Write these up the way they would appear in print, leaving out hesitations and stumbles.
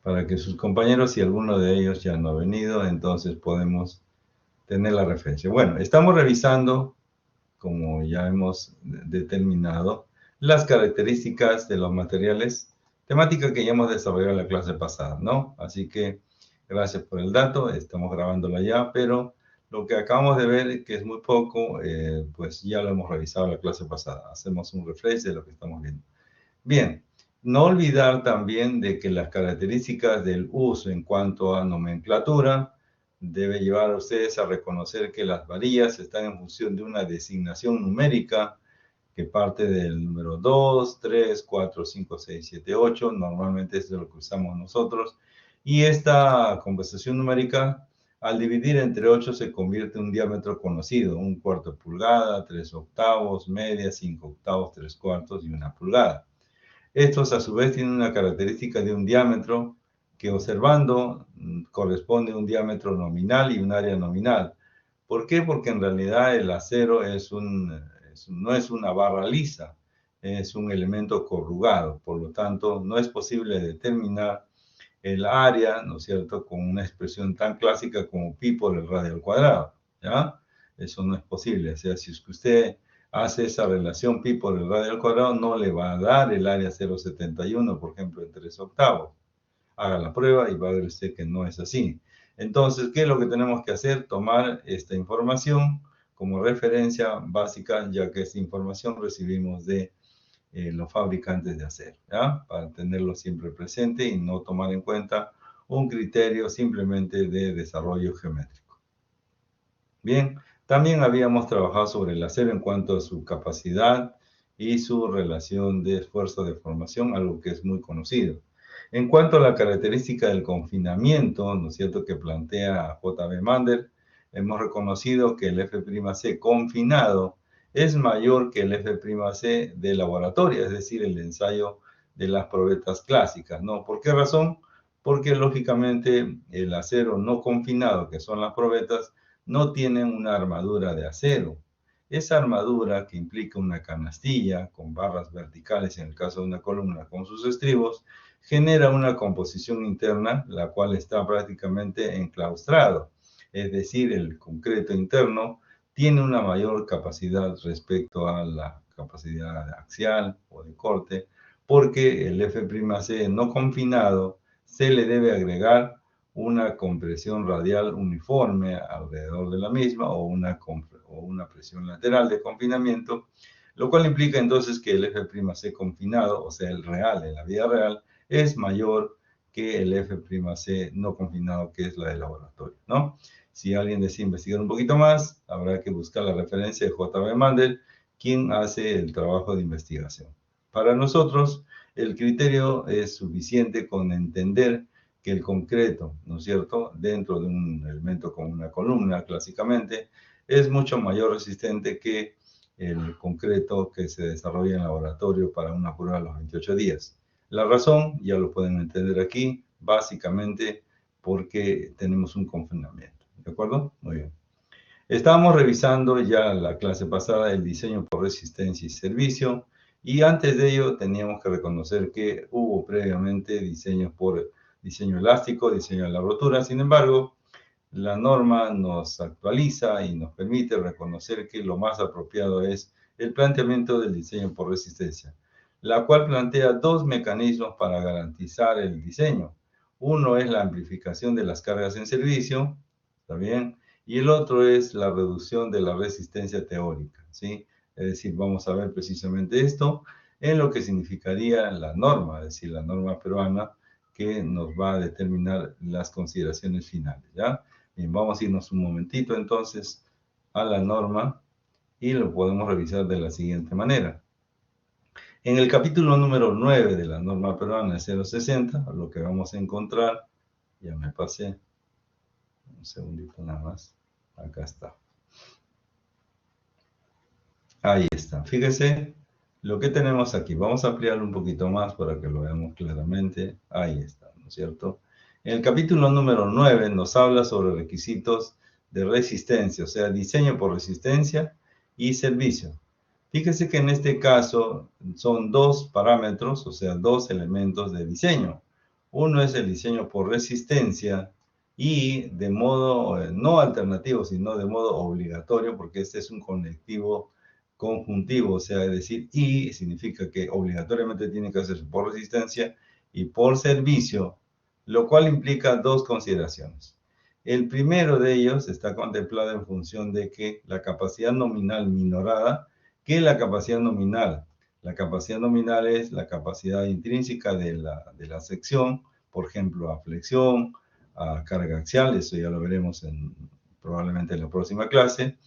para que sus compañeros, si alguno de ellos ya no ha venido, entonces podemos tener la referencia. Bueno, estamos revisando, como ya hemos determinado, las características de los materiales, temática que ya hemos desarrollado en la clase pasada, ¿no? Así que gracias por el dato, estamos grabándola ya, pero lo que acabamos de ver, que es muy poco, pues ya lo hemos revisado en la clase pasada. Hacemos un refresh de lo que estamos viendo. Bien, no olvidar también de que las características del uso en cuanto a nomenclatura debe llevar a ustedes a reconocer que las varillas están en función de una designación numérica que parte del número 2, 3, 4, 5, 6, 7, 8. Normalmente es lo que usamos nosotros. Y esta compensación numérica, al dividir entre 8, se convierte en un diámetro conocido. 1/4 pulgada, 3 octavos, media, 5 octavos, 3 cuartos y 1 pulgada. Estos a su vez tienen una característica de un diámetro que observando corresponde a un diámetro nominal y un área nominal. ¿Por qué? Porque en realidad el acero no es una barra lisa, es un elemento corrugado. Por lo tanto, no es posible determinar el área, ¿no es cierto?, con una expresión tan clásica como pi por el radio al cuadrado, ¿ya? Eso no es posible. O sea, si es que usted hace esa relación pi por el radio al cuadrado, no le va a dar el área 0,71, por ejemplo, en 3 octavos. Haga la prueba y va a ver usted que no es así. Entonces, ¿qué es lo que tenemos que hacer? Tomar esta información como referencia básica, ya que esta información recibimos de los fabricantes de acero, ¿ya? Para tenerlo siempre presente y no tomar en cuenta un criterio simplemente de desarrollo geométrico. Bien, también habíamos trabajado sobre el acero en cuanto a su capacidad y su relación de esfuerzo de formación, algo que es muy conocido. En cuanto a la característica del confinamiento, ¿no es cierto?, que plantea J.B. Mander, hemos reconocido que el F'C confinado es mayor que el F'C de laboratorio, es decir, el ensayo de las probetas clásicas, ¿no? ¿Por qué razón? Porque lógicamente el acero no confinado, que son las probetas, no tienen una armadura de acero. Esa armadura, que implica una canastilla con barras verticales en el caso de una columna con sus estribos, genera una composición interna, la cual está prácticamente enclaustrado. Es decir, el concreto interno tiene una mayor capacidad respecto a la capacidad axial o de corte, porque el F'C no confinado se le debe agregar una compresión radial uniforme alrededor de la misma o una presión lateral de confinamiento, lo cual implica entonces que el F'C confinado, o sea, el real, en la vida real, es mayor que el F'C no confinado, que es la de laboratorio, ¿no? Si alguien desea investigar un poquito más, habrá que buscar la referencia de J.B. Mandel, quien hace el trabajo de investigación. Para nosotros, el criterio es suficiente con entender que el concreto, ¿no es cierto?, dentro de un elemento como una columna, clásicamente, es mucho mayor resistente que el concreto que se desarrolla en laboratorio para una prueba a los 28 días. La razón, ya lo pueden entender aquí, básicamente porque tenemos un confinamiento. ¿De acuerdo? Muy bien. Estábamos revisando ya la clase pasada el diseño por resistencia y servicio, y antes de ello teníamos que reconocer que hubo previamente diseños por diseño elástico, diseño de la rotura. Sin embargo, la norma nos actualiza y nos permite reconocer que lo más apropiado es el planteamiento del diseño por resistencia, la cual plantea dos mecanismos para garantizar el diseño. Uno es la amplificación de las cargas en servicio, ¿está bien? Y el otro es la reducción de la resistencia teórica, ¿sí? Es decir, vamos a ver precisamente esto en lo que significaría la norma, es decir, la norma peruana, que nos va a determinar las consideraciones finales, ¿ya? Bien, vamos a irnos un momentito entonces a la norma y lo podemos revisar de la siguiente manera. En el capítulo número 9 de la norma peruana 060, lo que vamos a encontrar, ya me pasé, un segundito nada más, acá está. Ahí está, fíjese lo que tenemos aquí. Vamos a ampliarlo un poquito más para que lo veamos claramente. Ahí está, ¿no es cierto? En el capítulo número 9 nos habla sobre requisitos de resistencia, o sea, diseño por resistencia y servicio. Fíjese que en este caso son dos parámetros, o sea, dos elementos de diseño. Uno es el diseño por resistencia y de modo no alternativo, sino de modo obligatorio, porque este es un conectivo conjuntivo, o sea, es decir, y significa que obligatoriamente tiene que hacerse por resistencia y por servicio, lo cual implica dos consideraciones. El primero de ellos está contemplado en función de que la capacidad nominal minorada, que la capacidad nominal. La capacidad nominal es la capacidad intrínseca de la sección, por ejemplo, a flexión, a carga axial, eso ya lo veremos probablemente en la próxima clase,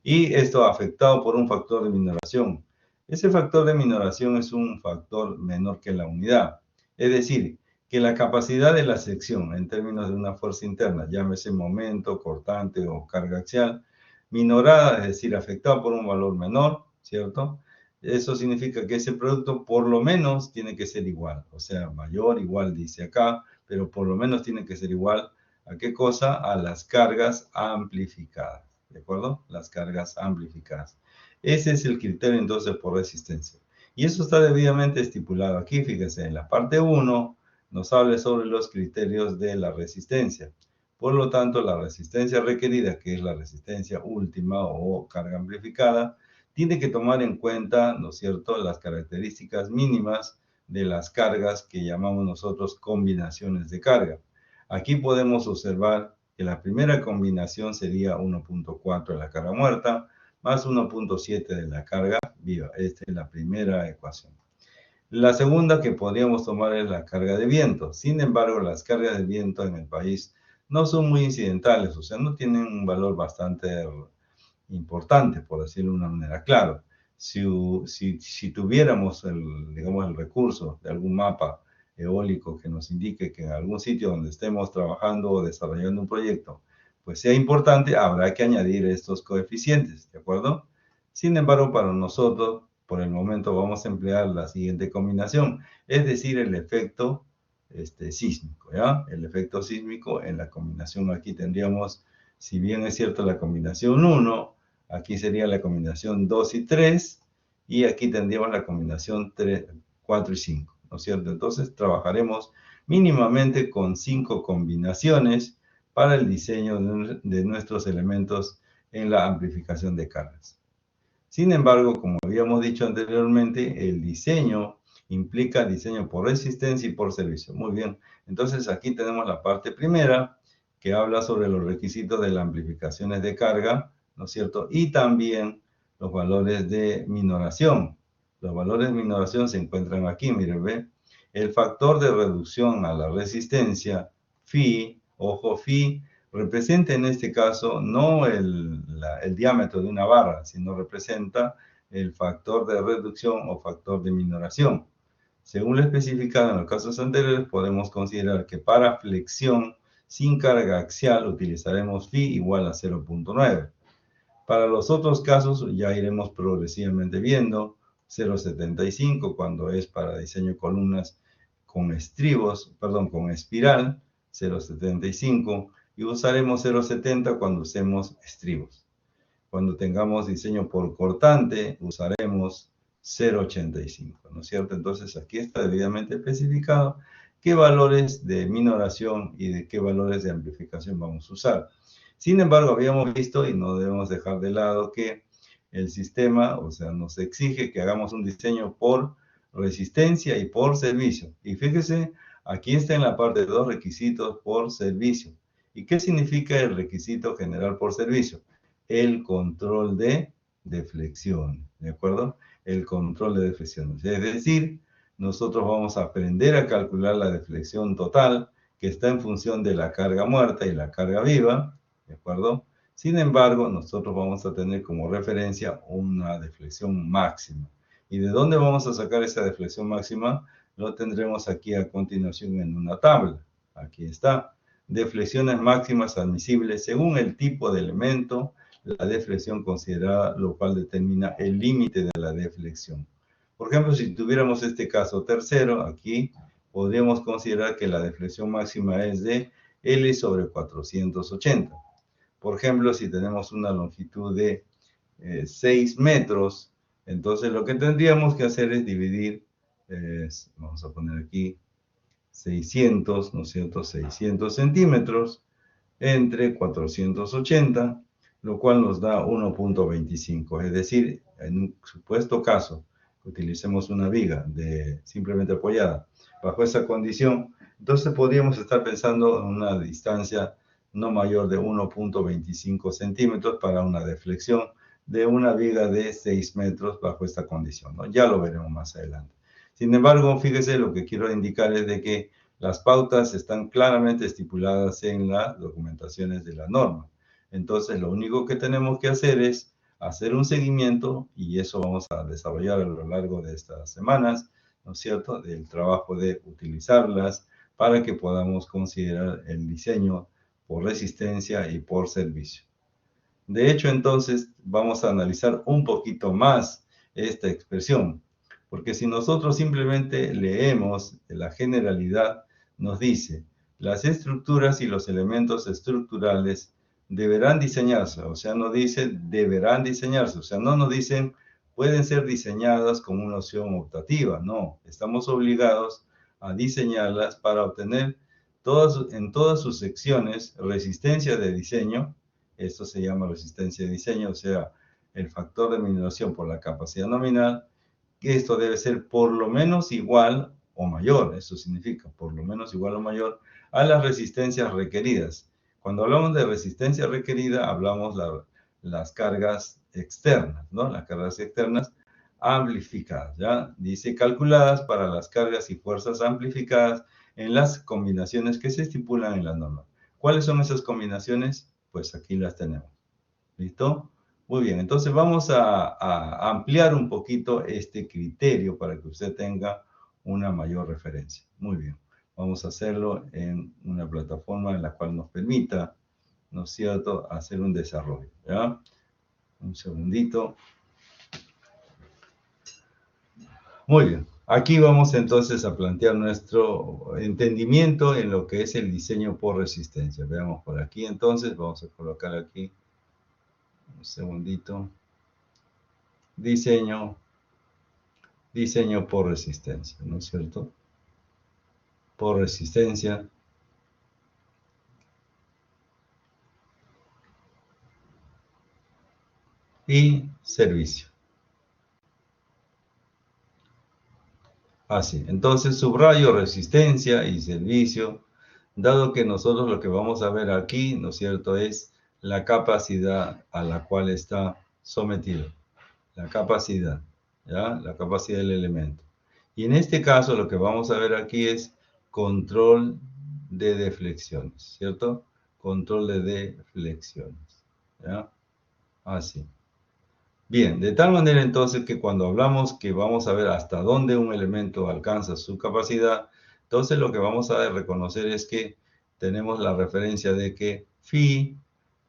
y esto afectado por un factor de minoración. Ese factor de minoración es un factor menor que la unidad, es decir, que la capacidad de la sección en términos de una fuerza interna, llámese momento, cortante o carga axial, minorada, es decir, afectado por un valor menor, ¿cierto? Eso significa que ese producto por lo menos tiene que ser igual, o sea, mayor, igual dice acá, pero por lo menos tiene que ser igual a qué cosa, a las cargas amplificadas, ¿de acuerdo? Las cargas amplificadas. Ese es el criterio entonces por resistencia. Y eso está debidamente estipulado aquí, fíjense, en la parte 1 nos habla sobre los criterios de la resistencia. Por lo tanto, la resistencia requerida, que es la resistencia última o carga amplificada, tiene que tomar en cuenta, ¿no es cierto?, las características mínimas de las cargas que llamamos nosotros combinaciones de carga. Aquí podemos observar que la primera combinación sería 1.4 de la carga muerta más 1.7 de la carga viva. Esta es la primera ecuación. La segunda que podríamos tomar es la carga de viento. Sin embargo, las cargas de viento en el país no son muy incidentales, o sea, no tienen un valor bastante importante, por decirlo de una manera. Claro, si tuviéramos digamos, el recurso de algún mapa eólico que nos indique que en algún sitio donde estemos trabajando o desarrollando un proyecto, pues sea importante, habrá que añadir estos coeficientes, ¿de acuerdo? Sin embargo, para nosotros, por el momento, vamos a emplear la siguiente combinación, es decir, el efecto sísmico, ¿ya? El efecto sísmico en la combinación aquí tendríamos, si bien es cierto la combinación 1, aquí sería la combinación 2 y 3, y aquí tendríamos la combinación 3, 4 y 5, ¿no es cierto? Entonces trabajaremos mínimamente con 5 combinaciones para el diseño de nuestros elementos en la amplificación de cargas. Sin embargo, como habíamos dicho anteriormente, el diseño implica diseño por resistencia y por servicio. Muy bien, entonces aquí tenemos la parte primera que habla sobre los requisitos de las amplificaciones de carga, ¿no es cierto? Y también los valores de minoración. Los valores de minoración se encuentran aquí, miren, ¿ve? El factor de reducción a la resistencia, phi, ojo, phi, representa en este caso no el diámetro de una barra, sino representa el factor de reducción o factor de minoración. Según lo especificado en los casos anteriores, podemos considerar que para flexión sin carga axial utilizaremos phi igual a 0.9. Para los otros casos ya iremos progresivamente viendo 0.75 cuando es para diseño de columnas con estribos, perdón, con espiral, 0.75, y usaremos 0.70 cuando usemos estribos. Cuando tengamos diseño por cortante, usaremos 0.85, ¿no es cierto? Entonces aquí está debidamente especificado qué valores de minoración y de qué valores de amplificación vamos a usar. Sin embargo, habíamos visto, y no debemos dejar de lado, que el sistema, o sea, nos exige que hagamos un diseño por resistencia y por servicio. Y fíjese, aquí está en la parte 2 requisitos por servicio. ¿Y qué significa el requisito general por servicio? El control de deflexión, ¿de acuerdo? El control de deflexiones. Es decir, nosotros vamos a aprender a calcular la deflexión total que está en función de la carga muerta y la carga viva, ¿de acuerdo? Sin embargo, nosotros vamos a tener como referencia una deflexión máxima. ¿Y de dónde vamos a sacar esa deflexión máxima? Lo tendremos aquí a continuación en una tabla. Aquí está. Deflexiones máximas admisibles según el tipo de elemento, la deflexión considerada, lo cual determina el límite de la deflexión. Por ejemplo, si tuviéramos este caso tercero, aquí podríamos considerar que la deflexión máxima es de L sobre 480. Por ejemplo, si tenemos una longitud de 6 metros, entonces lo que tendríamos que hacer es dividir, vamos a poner aquí 600, ¿no es cierto? 600 centímetros entre 480, lo cual nos da 1.25. Es decir, en un supuesto caso que utilicemos una viga simplemente apoyada bajo esa condición, entonces podríamos estar pensando en una distancia no mayor de 1.25 centímetros para una deflexión de una viga de 6 metros bajo esta condición, ¿no? Ya lo veremos más adelante. Sin embargo, fíjese, lo que quiero indicar es de que las pautas están claramente estipuladas en las documentaciones de la norma. Entonces, lo único que tenemos que hacer es hacer un seguimiento, y eso vamos a desarrollar a lo largo de estas semanas, ¿no es cierto?, del trabajo de utilizarlas para que podamos considerar el diseño por resistencia y por servicio. De hecho, entonces, vamos a analizar un poquito más esta expresión, porque si nosotros simplemente leemos la generalidad, nos dice, las estructuras y los elementos estructurales deberán diseñarse, o sea, no dice deberán diseñarse, o sea, no nos dicen pueden ser diseñadas como una opción optativa, no, estamos obligados a diseñarlas para obtener en todas sus secciones resistencia de diseño. Esto se llama resistencia de diseño, o sea, el factor de minoración por la capacidad nominal, que esto debe ser por lo menos igual o mayor, eso significa por lo menos igual o mayor a las resistencias requeridas. Cuando hablamos de resistencia requerida, hablamos de las cargas externas, ¿no? Las cargas externas amplificadas, ¿ya? Dice calculadas para las cargas y fuerzas amplificadas en las combinaciones que se estipulan en la norma. ¿Cuáles son esas combinaciones? Pues aquí las tenemos. ¿Listo? Muy bien, entonces vamos a ampliar un poquito este criterio para que usted tenga una mayor referencia. Muy bien, vamos a hacerlo en una plataforma en la cual nos permita, ¿no es cierto?, hacer un desarrollo, ¿ya? Un segundito. Muy bien, aquí vamos entonces a plantear nuestro entendimiento en lo que es el diseño por resistencia. Veamos por aquí entonces, vamos a colocar aquí un segundito. Diseño por resistencia, ¿no es cierto? Por resistencia. Y servicio. Así, entonces subrayo resistencia y servicio, dado que nosotros lo que vamos a ver aquí, ¿no es cierto?, es la capacidad a la cual está sometido. La capacidad, ¿ya? La capacidad del elemento. Y en este caso lo que vamos a ver aquí es control de deflexiones, ¿cierto? Control de deflexiones, ¿ya? Así. Bien, de tal manera entonces que cuando hablamos que vamos a ver hasta dónde un elemento alcanza su capacidad, entonces lo que vamos a reconocer es que tenemos la referencia de que phi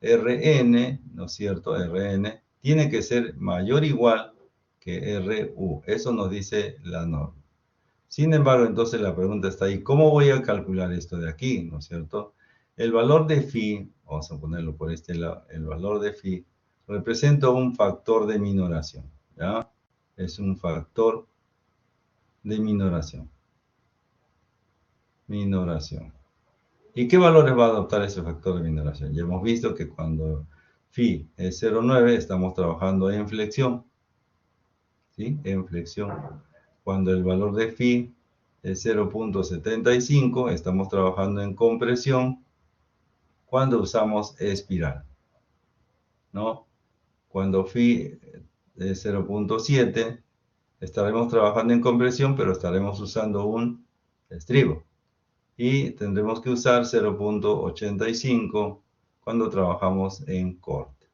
Rn, ¿no es cierto? Rn tiene que ser mayor o igual que Ru. Eso nos dice la norma. Sin embargo, entonces la pregunta está ahí, ¿cómo voy a calcular esto de aquí? ¿No es cierto? El valor de phi, vamos a ponerlo por este lado, el valor de phi representa un factor de minoración, ¿ya? Es un factor de minoración. Minoración. ¿Y qué valores va a adoptar ese factor de minoración? Ya hemos visto que cuando phi es 0,9 estamos trabajando en flexión, ¿sí? En flexión. Cuando el valor de phi es 0.75 estamos trabajando en compresión cuando usamos espiral, ¿no? Cuando phi es 0.7 estaremos trabajando en compresión, pero estaremos usando un estribo. Y tendremos que usar 0.85 cuando trabajamos en corte.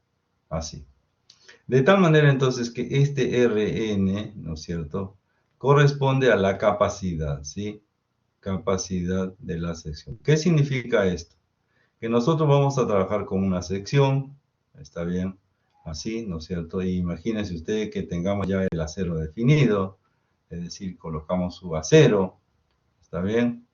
Así. De tal manera entonces que este Rn, ¿no es cierto?, corresponde a la capacidad, ¿sí? Capacidad de la sección. ¿Qué significa esto? Que nosotros vamos a trabajar con una sección, ¿está bien? Así, ¿no es cierto? Y imagínense usted que tengamos ya el acero definido, es decir, colocamos su acero, ¿está bien?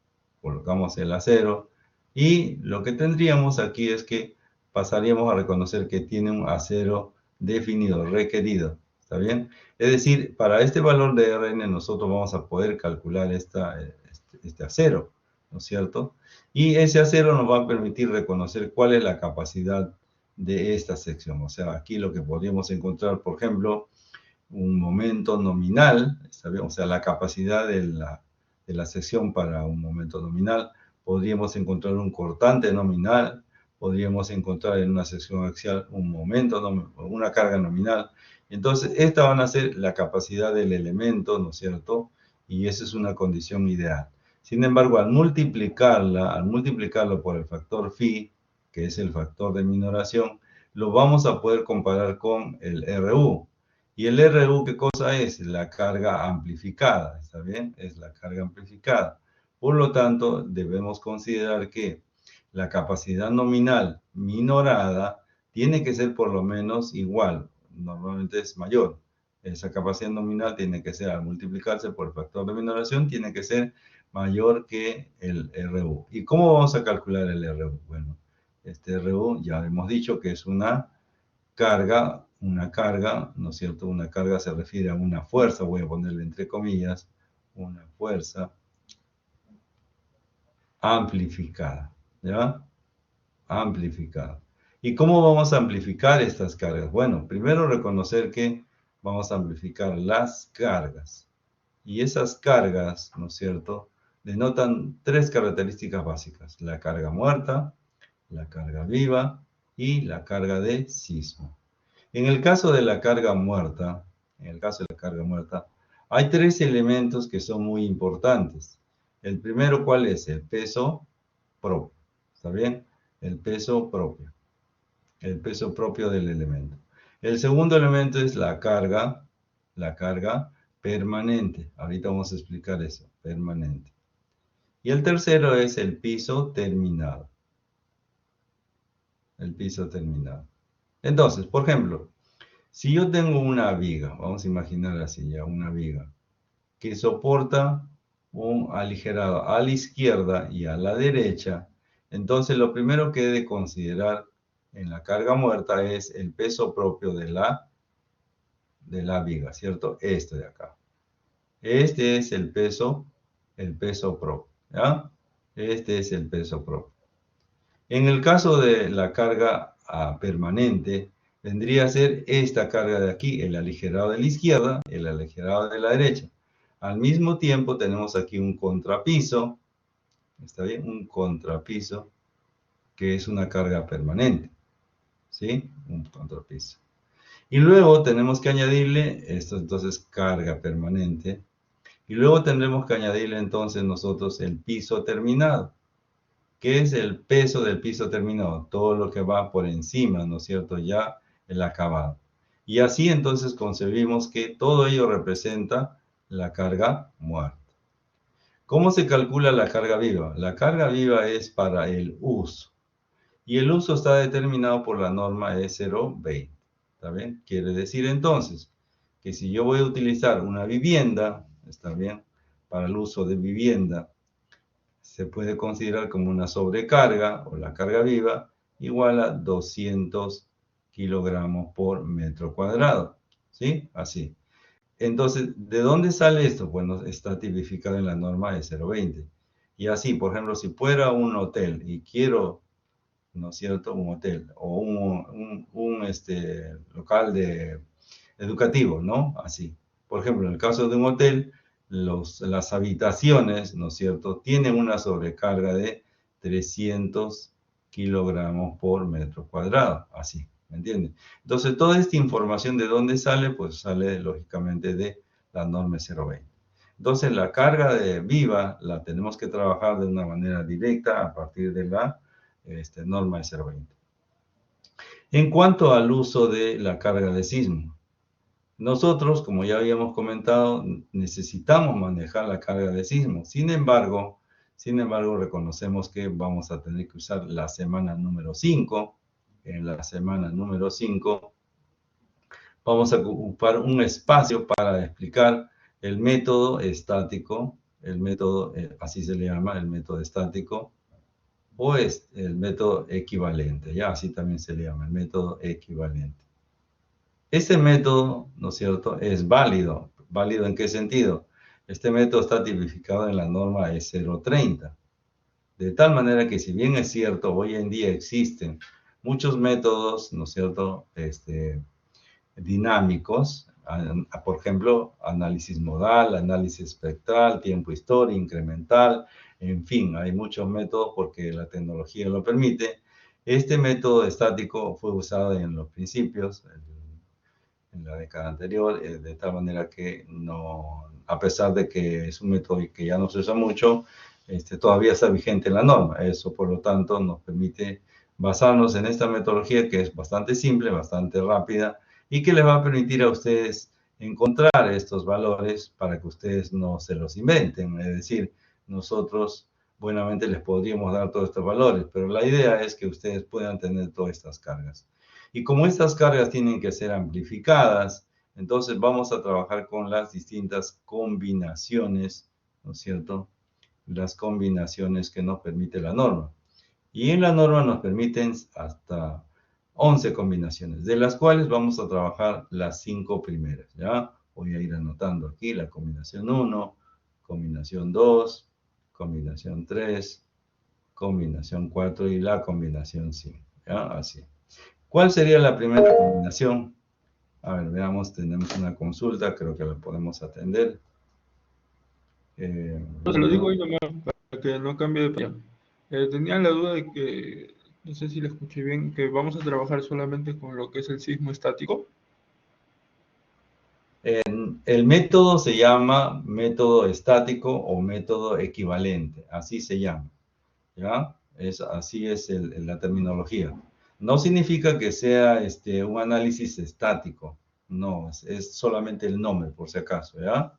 Colocamos el acero y lo que tendríamos aquí es que pasaríamos a reconocer que tiene un acero definido, requerido, ¿está bien? Es decir, para este valor de Rn nosotros vamos a poder calcular este acero, ¿no es cierto? Y ese acero nos va a permitir reconocer cuál es la capacidad de esta sección. O sea, aquí lo que podríamos encontrar, por ejemplo, un momento nominal, ¿está bien? O sea, la capacidad de la sección para un momento nominal. Podríamos encontrar un cortante nominal, podríamos encontrar en una sección axial un momento, una carga nominal. Entonces, estas van a ser la capacidad del elemento, ¿no es cierto? Y esa es una condición ideal. Sin embargo, al multiplicarlo por el factor phi, que es el factor de minoración, lo vamos a poder comparar con el RU. ¿Y el RU qué cosa es? La carga amplificada, ¿está bien? Es la carga amplificada. Por lo tanto, debemos considerar que la capacidad nominal minorada tiene que ser por lo menos igual, normalmente es mayor. Esa capacidad nominal tiene que ser, al multiplicarse por el factor de minoración, tiene que ser mayor que el RU. ¿Y cómo vamos a calcular el RU? Bueno, este RU ya hemos dicho que es una carga, ¿no es cierto? Una carga se refiere a una fuerza, voy a ponerle entre comillas, una fuerza amplificada, ¿ya? Amplificada. ¿Y cómo vamos a amplificar estas cargas? Bueno, primero reconocer que vamos a amplificar las cargas. Y esas cargas, ¿no es cierto?, denotan tres características básicas: la carga muerta, la carga viva y la carga de sismo. En el caso de la carga muerta, hay tres elementos que son muy importantes. El primero, ¿cuál es? El peso propio. ¿Está bien? El peso propio del elemento. El segundo elemento es la carga permanente. Ahorita vamos a explicar eso, permanente. Y el tercero es el piso terminado. El piso terminado. Entonces, por ejemplo, si yo tengo una viga, vamos a imaginar así ya, una viga, que soporta un aligerado a la izquierda y a la derecha, entonces lo primero que he de considerar en la carga muerta es el peso propio de la viga, ¿cierto? Este de acá. Este es el peso propio, ¿ya? Este es el peso propio. En el caso de la carga permanente, vendría a ser esta carga de aquí, el aligerado de la izquierda, el aligerado de la derecha. Al mismo tiempo tenemos aquí un contrapiso, ¿está bien? Un contrapiso, que es una carga permanente, ¿sí? Un contrapiso. Y luego tenemos que añadirle esto, entonces, carga permanente. Y luego tendremos que añadirle entonces nosotros el piso terminado. ¿Qué es el peso del piso terminado? Todo lo que va por encima, ¿no es cierto? Ya el acabado. Y así entonces concebimos que todo ello representa la carga muerta. ¿Cómo se calcula la carga viva? La carga viva es para el uso. Y el uso está determinado por la norma E020. ¿Está bien? Quiere decir entonces que si yo voy a utilizar una vivienda, ¿está bien? Para el uso de vivienda, se puede considerar como una sobrecarga o la carga viva igual a 200 kilogramos por metro cuadrado. ¿Sí? Así. Entonces, ¿de dónde sale esto? Bueno, está tipificado en la norma E020. Y así, por ejemplo, si fuera un hotel y quiero, ¿no es cierto?, un hotel o un local educativo, ¿no? Así. Por ejemplo, en el caso de un hotel, las habitaciones, ¿no es cierto?, tienen una sobrecarga de 300 kilogramos por metro cuadrado, así, ¿me entienden? Entonces, toda esta información, ¿de dónde sale? Pues sale, lógicamente, de la norma 020. Entonces, la carga viva la tenemos que trabajar de una manera directa a partir de la norma 020. En cuanto al uso de la carga de sismo, nosotros, como ya habíamos comentado, necesitamos manejar la carga de sismo. Sin embargo, reconocemos que vamos a tener que usar la semana número 5. En la semana número 5 vamos a ocupar un espacio para explicar el método estático, así se le llama, el método estático, o es el método equivalente, ya así también se le llama, el método equivalente. Este método, ¿no es cierto?, es válido. ¿Válido en qué sentido? Este método está tipificado en la norma E030. De tal manera que si bien es cierto, hoy en día existen muchos métodos, ¿no es cierto?, dinámicos, por ejemplo, análisis modal, análisis espectral, tiempo historia, incremental, en fin, hay muchos métodos porque la tecnología lo permite. Este método estático fue usado en los principios, en la década anterior, de tal manera que no, a pesar de que es un método que ya no se usa mucho, todavía está vigente en la norma. Eso, por lo tanto, nos permite basarnos en esta metodología que es bastante simple, bastante rápida y que les va a permitir a ustedes encontrar estos valores para que ustedes no se los inventen. Es decir, nosotros buenamente les podríamos dar todos estos valores, pero la idea es que ustedes puedan tener todas estas cargas. Y como estas cargas tienen que ser amplificadas, entonces vamos a trabajar con las distintas combinaciones, ¿no es cierto? Las combinaciones que nos permite la norma. Y en la norma nos permiten hasta 11 combinaciones, de las cuales vamos a trabajar las 5 primeras, ¿ya? Voy a ir anotando aquí la combinación 1, combinación 2, combinación 3, combinación 4 y la combinación 5, ¿ya? Así. ¿Cuál sería la primera combinación? A ver, veamos, tenemos una consulta, creo que la podemos atender. Se lo digo ahí nomás para que no cambie de opinión. Tenía la duda de que, no sé si le escuché bien, que vamos a trabajar solamente con lo que es el sismo estático. El método se llama método estático o método equivalente, así se llama, ¿ya? Así es la terminología. No significa que sea un análisis estático, no, es solamente el nombre, por si acaso, ¿ya?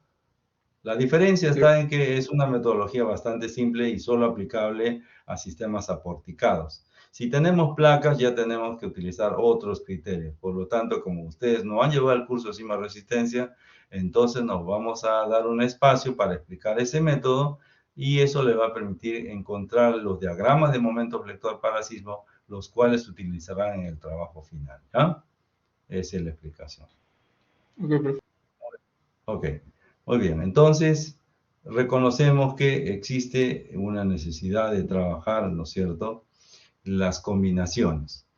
La diferencia está en que es una metodología bastante simple y solo aplicable a sistemas aporticados. Si tenemos placas, ya tenemos que utilizar otros criterios. Por lo tanto, como ustedes no han llevado el curso de sismo resistencia, entonces nos vamos a dar un espacio para explicar ese método y eso le va a permitir encontrar los diagramas de momento flector para sismo, los cuales se utilizarán en el trabajo final, ¿ya? Esa es la explicación. Ok, perfecto. Ok, muy bien. Entonces, reconocemos que existe una necesidad de trabajar, ¿no es cierto?, las combinaciones.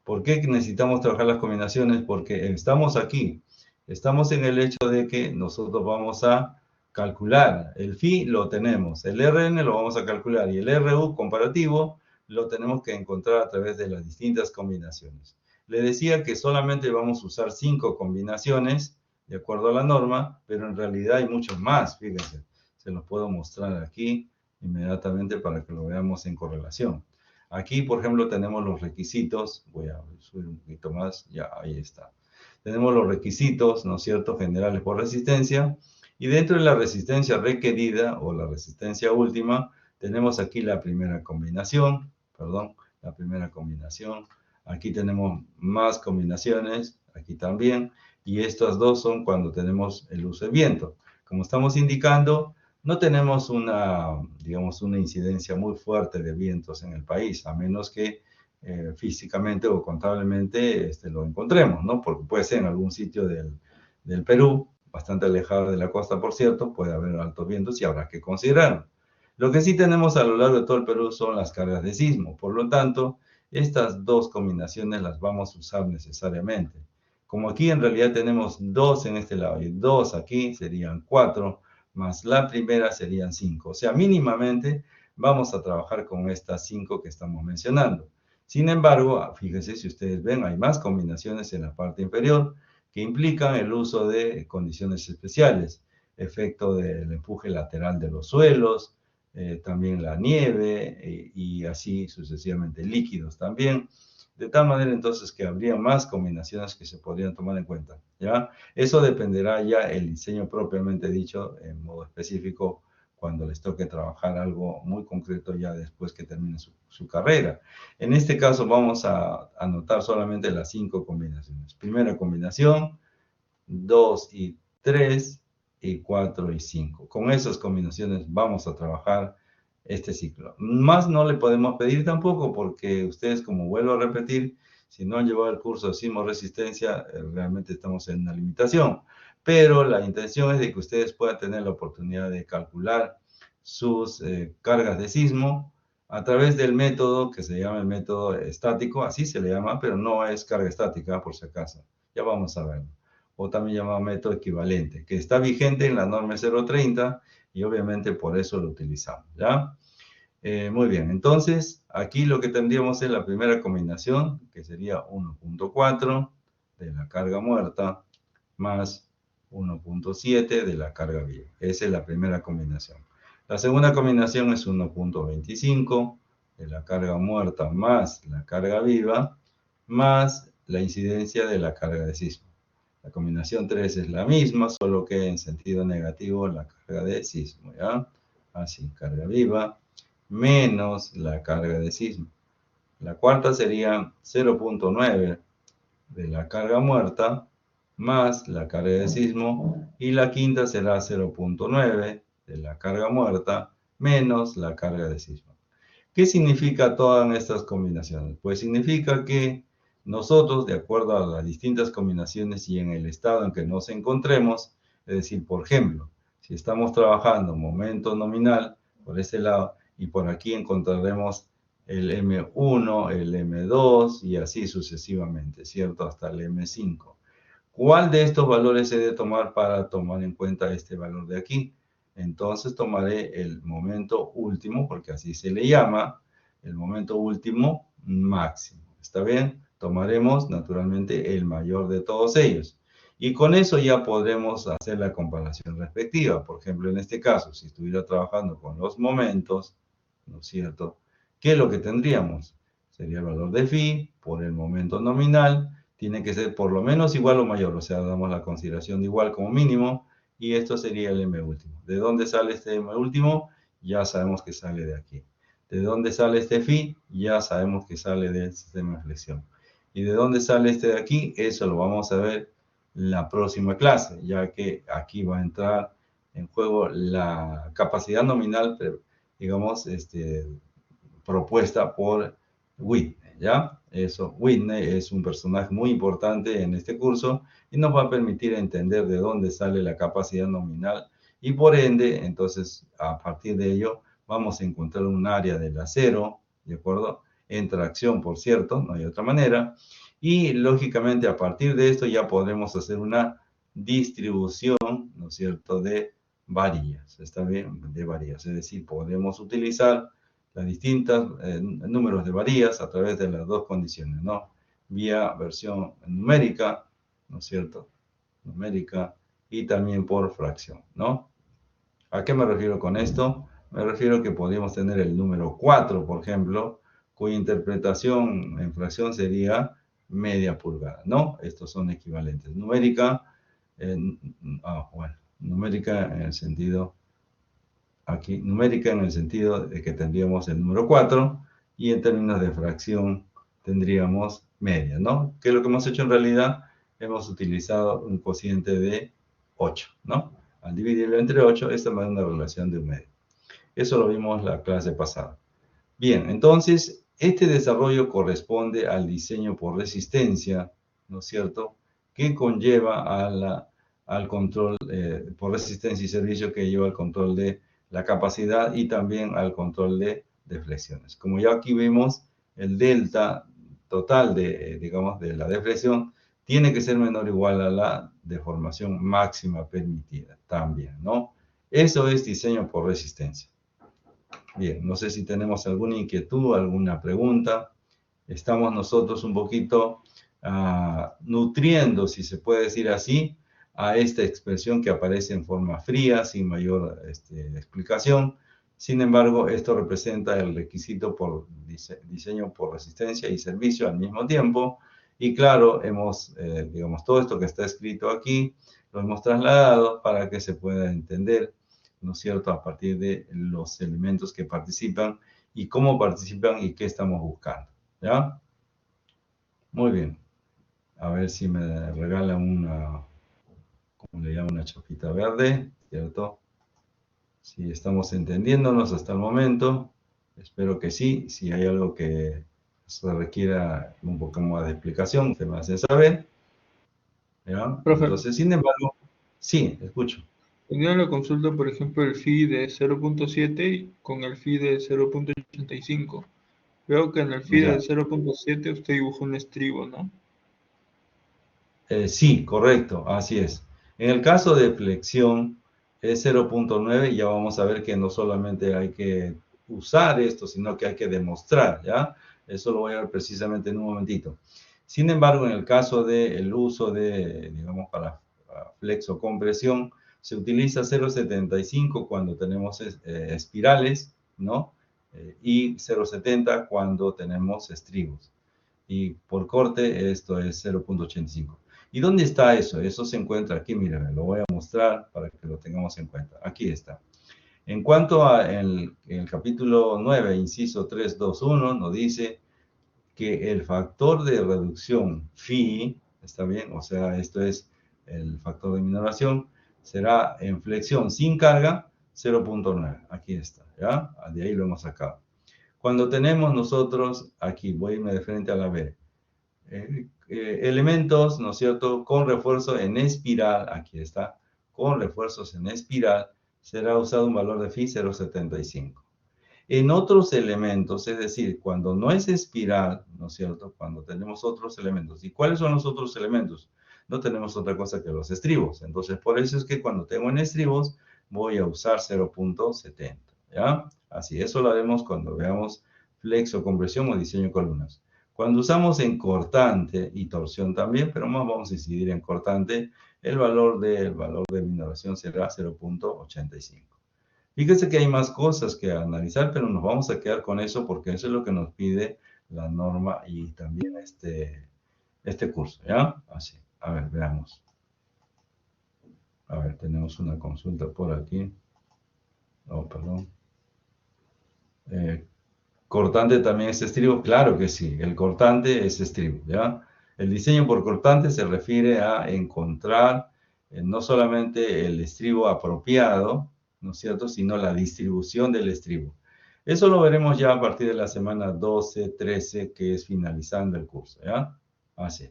¿Por qué necesitamos trabajar las combinaciones? Porque estamos aquí. Estamos en el hecho de que nosotros vamos a calcular. El phi lo tenemos, el RN lo vamos a calcular y el RU comparativo lo tenemos que encontrar a través de las distintas combinaciones. Le decía que solamente vamos a usar 5 combinaciones de acuerdo a la norma, pero en realidad hay muchos más, fíjense. Se los puedo mostrar aquí inmediatamente para que lo veamos en correlación. Aquí, por ejemplo, tenemos los requisitos. Voy a subir un poquito más. Ya, ahí está. Tenemos los requisitos, ¿no es cierto?, generales por resistencia. Y dentro de la resistencia requerida o la resistencia última, tenemos aquí la primera combinación. Perdón, la primera combinación. Aquí tenemos más combinaciones. Aquí también. Y estas dos son cuando tenemos el uso de viento. Como estamos indicando, no tenemos digamos, una incidencia muy fuerte de vientos en el país, a menos que físicamente o contablemente lo encontremos, ¿no? Porque puede ser en algún sitio del Perú, bastante alejado de la costa, por cierto, puede haber altos vientos y habrá que considerarlo. Lo que sí tenemos a lo largo de todo el Perú son las cargas de sismo, por lo tanto, estas dos combinaciones las vamos a usar necesariamente. Como aquí en realidad tenemos 2 en este lado y 2 aquí, serían 4, más la primera serían 5. O sea, mínimamente vamos a trabajar con estas 5 que estamos mencionando. Sin embargo, fíjense, si ustedes ven, hay más combinaciones en la parte inferior que implican el uso de condiciones especiales, efecto del empuje lateral de los suelos, también la nieve y así sucesivamente, líquidos también. De tal manera entonces que habría más combinaciones que se podrían tomar en cuenta, ¿ya? Eso dependerá ya el diseño propiamente dicho en modo específico cuando les toque trabajar algo muy concreto ya después que termine su carrera. En este caso vamos a anotar solamente las 5 combinaciones. Primera combinación, 2 y 3 y 4 y 5. Con esas combinaciones vamos a trabajar este ciclo. Más no le podemos pedir tampoco porque ustedes, como vuelvo a repetir, si no han llevado el curso de sismo resistencia, realmente estamos en una limitación. Pero la intención es de que ustedes puedan tener la oportunidad de calcular sus cargas de sismo a través del método que se llama el método estático, así se le llama, pero no es carga estática, por si acaso. Ya vamos a verlo. O también llamado método equivalente, que está vigente en la norma 030 y obviamente por eso lo utilizamos, ¿ya? Muy bien, entonces aquí lo que tendríamos es la primera combinación, que sería 1.4 de la carga muerta más 1.7 de la carga viva. Esa es la primera combinación. La segunda combinación es 1.25 de la carga muerta más la carga viva, más la incidencia de la carga de sismo. La combinación 3 es la misma, solo que en sentido negativo la carga de sismo, ¿ya? Así, carga viva menos la carga de sismo. La cuarta sería 0.9 de la carga muerta más la carga de sismo, y la quinta será 0.9 de la carga muerta menos la carga de sismo. ¿Qué significa todas estas combinaciones? Pues significa que nosotros, de acuerdo a las distintas combinaciones y en el estado en que nos encontremos, es decir, por ejemplo, si estamos trabajando momento nominal por ese lado y por aquí encontraremos el M1, el M2 y así sucesivamente, ¿cierto? Hasta el M5. ¿Cuál de estos valores he de tomar para tomar en cuenta este valor de aquí? Entonces tomaré el momento último, porque así se le llama, el momento último máximo. ¿Está bien? Tomaremos naturalmente el mayor de todos ellos. Y con eso ya podremos hacer la comparación respectiva. Por ejemplo, en este caso, si estuviera trabajando con los momentos, ¿no es cierto? ¿Qué es lo que tendríamos? Sería el valor de phi por el momento nominal. Tiene que ser por lo menos igual o mayor, o sea, damos la consideración de igual como mínimo, y esto sería el M último. ¿De dónde sale este M último? Ya sabemos que sale de aquí. ¿De dónde sale este phi? Ya sabemos que sale del sistema de flexión. ¿Y de dónde sale este de aquí? Eso lo vamos a ver la próxima clase, ya que aquí va a entrar en juego la capacidad nominal, digamos, propuesta por Whitney, ¿ya? Eso, Whitney es un personaje muy importante en este curso y nos va a permitir entender de dónde sale la capacidad nominal y por ende, entonces, a partir de ello, vamos a encontrar un área del acero, ¿de acuerdo? En tracción, por cierto, no hay otra manera. Y lógicamente, a partir de esto ya podremos hacer una distribución, ¿no es cierto?, de varillas, ¿está bien? De varillas, es decir, podemos utilizar las distintas números de varillas a través de las dos condiciones, ¿no? Vía versión numérica, ¿no es cierto? Numérica y también por fracción, ¿no? ¿A qué me refiero con esto? Me refiero que podríamos tener el número 4, por ejemplo, cuya interpretación en fracción sería media pulgada, ¿no? Estos son equivalentes. Numérica, bueno, numérica en el sentido aquí numérica en el sentido de que tendríamos el número 4 y en términos de fracción tendríamos media, ¿no? ¿Qué es lo que hemos hecho en realidad? Hemos utilizado un cociente de 8, ¿no? Al dividirlo entre 8, esta me da una relación de un medio. Eso lo vimos la clase pasada. Bien, entonces, este desarrollo corresponde al diseño por resistencia, ¿no es cierto?, que conlleva al control por resistencia y servicio, que lleva al control de la capacidad y también al control de deflexiones. Como ya aquí vimos, el delta total de, digamos, de la deflexión tiene que ser menor o igual a la deformación máxima permitida también, ¿no? Eso es diseño por resistencia. Bien, no sé si tenemos alguna inquietud, alguna pregunta. Estamos nosotros un poquito nutriendo, si se puede decir así, a esta expresión que aparece en forma fría, sin mayor explicación. Sin embargo, esto representa el requisito por diseño por resistencia y servicio al mismo tiempo. Y claro, hemos, digamos, todo esto que está escrito aquí, lo hemos trasladado para que se pueda entender, ¿no es cierto?, a partir de los elementos que participan y cómo participan y qué estamos buscando, ¿ya? Muy bien. A ver si me regalan una, ¿cómo le llaman? Una chapita verde, ¿cierto? Si estamos entendiéndonos hasta el momento, espero que sí. Si hay algo que se requiera un poco más de explicación, usted me hace saber, ¿ya? Profe, Entonces, sin embargo, sí, escucho. Tenía la consulta, por ejemplo, el phi de 0.7 con el phi de 0.85. Veo que en el phi de Ya. 0.7 usted dibujó un estribo, ¿no? Sí, correcto, así es. En el caso de flexión es 0.9 y ya vamos a ver que no solamente hay que usar esto, sino que hay que demostrar, ¿ya? Eso lo voy a ver precisamente en un momentito. Sin embargo, en el caso del uso de, digamos, para flexocompresión, se utiliza 0.75 cuando tenemos espirales, ¿no? Y 0.70 cuando tenemos estribos. Y por corte esto es 0.85. ¿Y dónde está eso? Eso se encuentra aquí, miren, lo voy a mostrar para que lo tengamos en cuenta. Aquí está. En cuanto a el capítulo 9, inciso 321, nos dice que el factor de reducción phi, ¿está bien? O sea, esto es el factor de minoración, será en flexión sin carga 0.9. Aquí está, ¿ya? De ahí lo hemos sacado. Cuando tenemos nosotros, aquí voy a irme de frente a la B, elementos, ¿no es cierto?, con refuerzo en espiral, aquí está, con refuerzos en espiral, será usado un valor de phi 0.75. En otros elementos, es decir, cuando no es espiral, ¿no es cierto?, cuando tenemos otros elementos. ¿Y cuáles son los otros elementos? No tenemos otra cosa que los estribos. Entonces, por eso es que cuando tengo en estribos, voy a usar 0.70, ¿ya? Así, eso lo haremos cuando veamos flexocompresión o diseño de columnas. Cuando usamos en cortante y torsión también, pero más vamos a incidir en cortante, el valor de minoración será 0.85. Fíjese que hay más cosas que analizar, pero nos vamos a quedar con eso porque eso es lo que nos pide la norma y también este curso, ¿ya? Así, a ver, veamos. A ver, tenemos una consulta por aquí. Oh, perdón. ¿Cortante también es estribo? Claro que sí, el cortante es estribo, ¿ya? El diseño por cortante se refiere a encontrar no solamente el estribo apropiado, ¿no es cierto?, sino la distribución del estribo. Eso lo veremos ya a partir de la semana 12, 13, que es finalizando el curso, ¿ya? Así.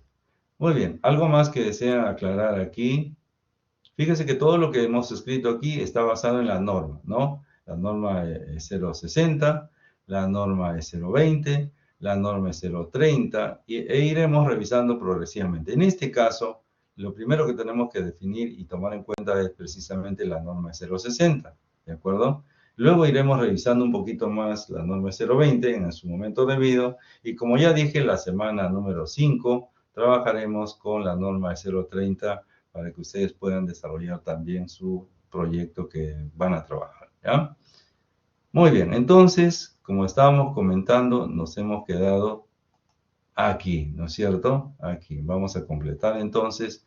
Muy bien, ¿algo más que desean aclarar aquí? Fíjese que todo lo que hemos escrito aquí está basado en la norma, ¿no? La norma es 0.60, la norma es 0.20, la norma es 0.30 e iremos revisando progresivamente. En este caso, lo primero que tenemos que definir y tomar en cuenta es precisamente la norma 0.60, ¿de acuerdo? Luego iremos revisando un poquito más la norma 0.20 en su momento debido y como ya dije, la semana número 5 trabajaremos con la norma 0.30 para que ustedes puedan desarrollar también su proyecto que van a trabajar, ¿ya? Muy bien, entonces, como estábamos comentando, nos hemos quedado aquí, ¿no es cierto? Aquí, vamos a completar entonces.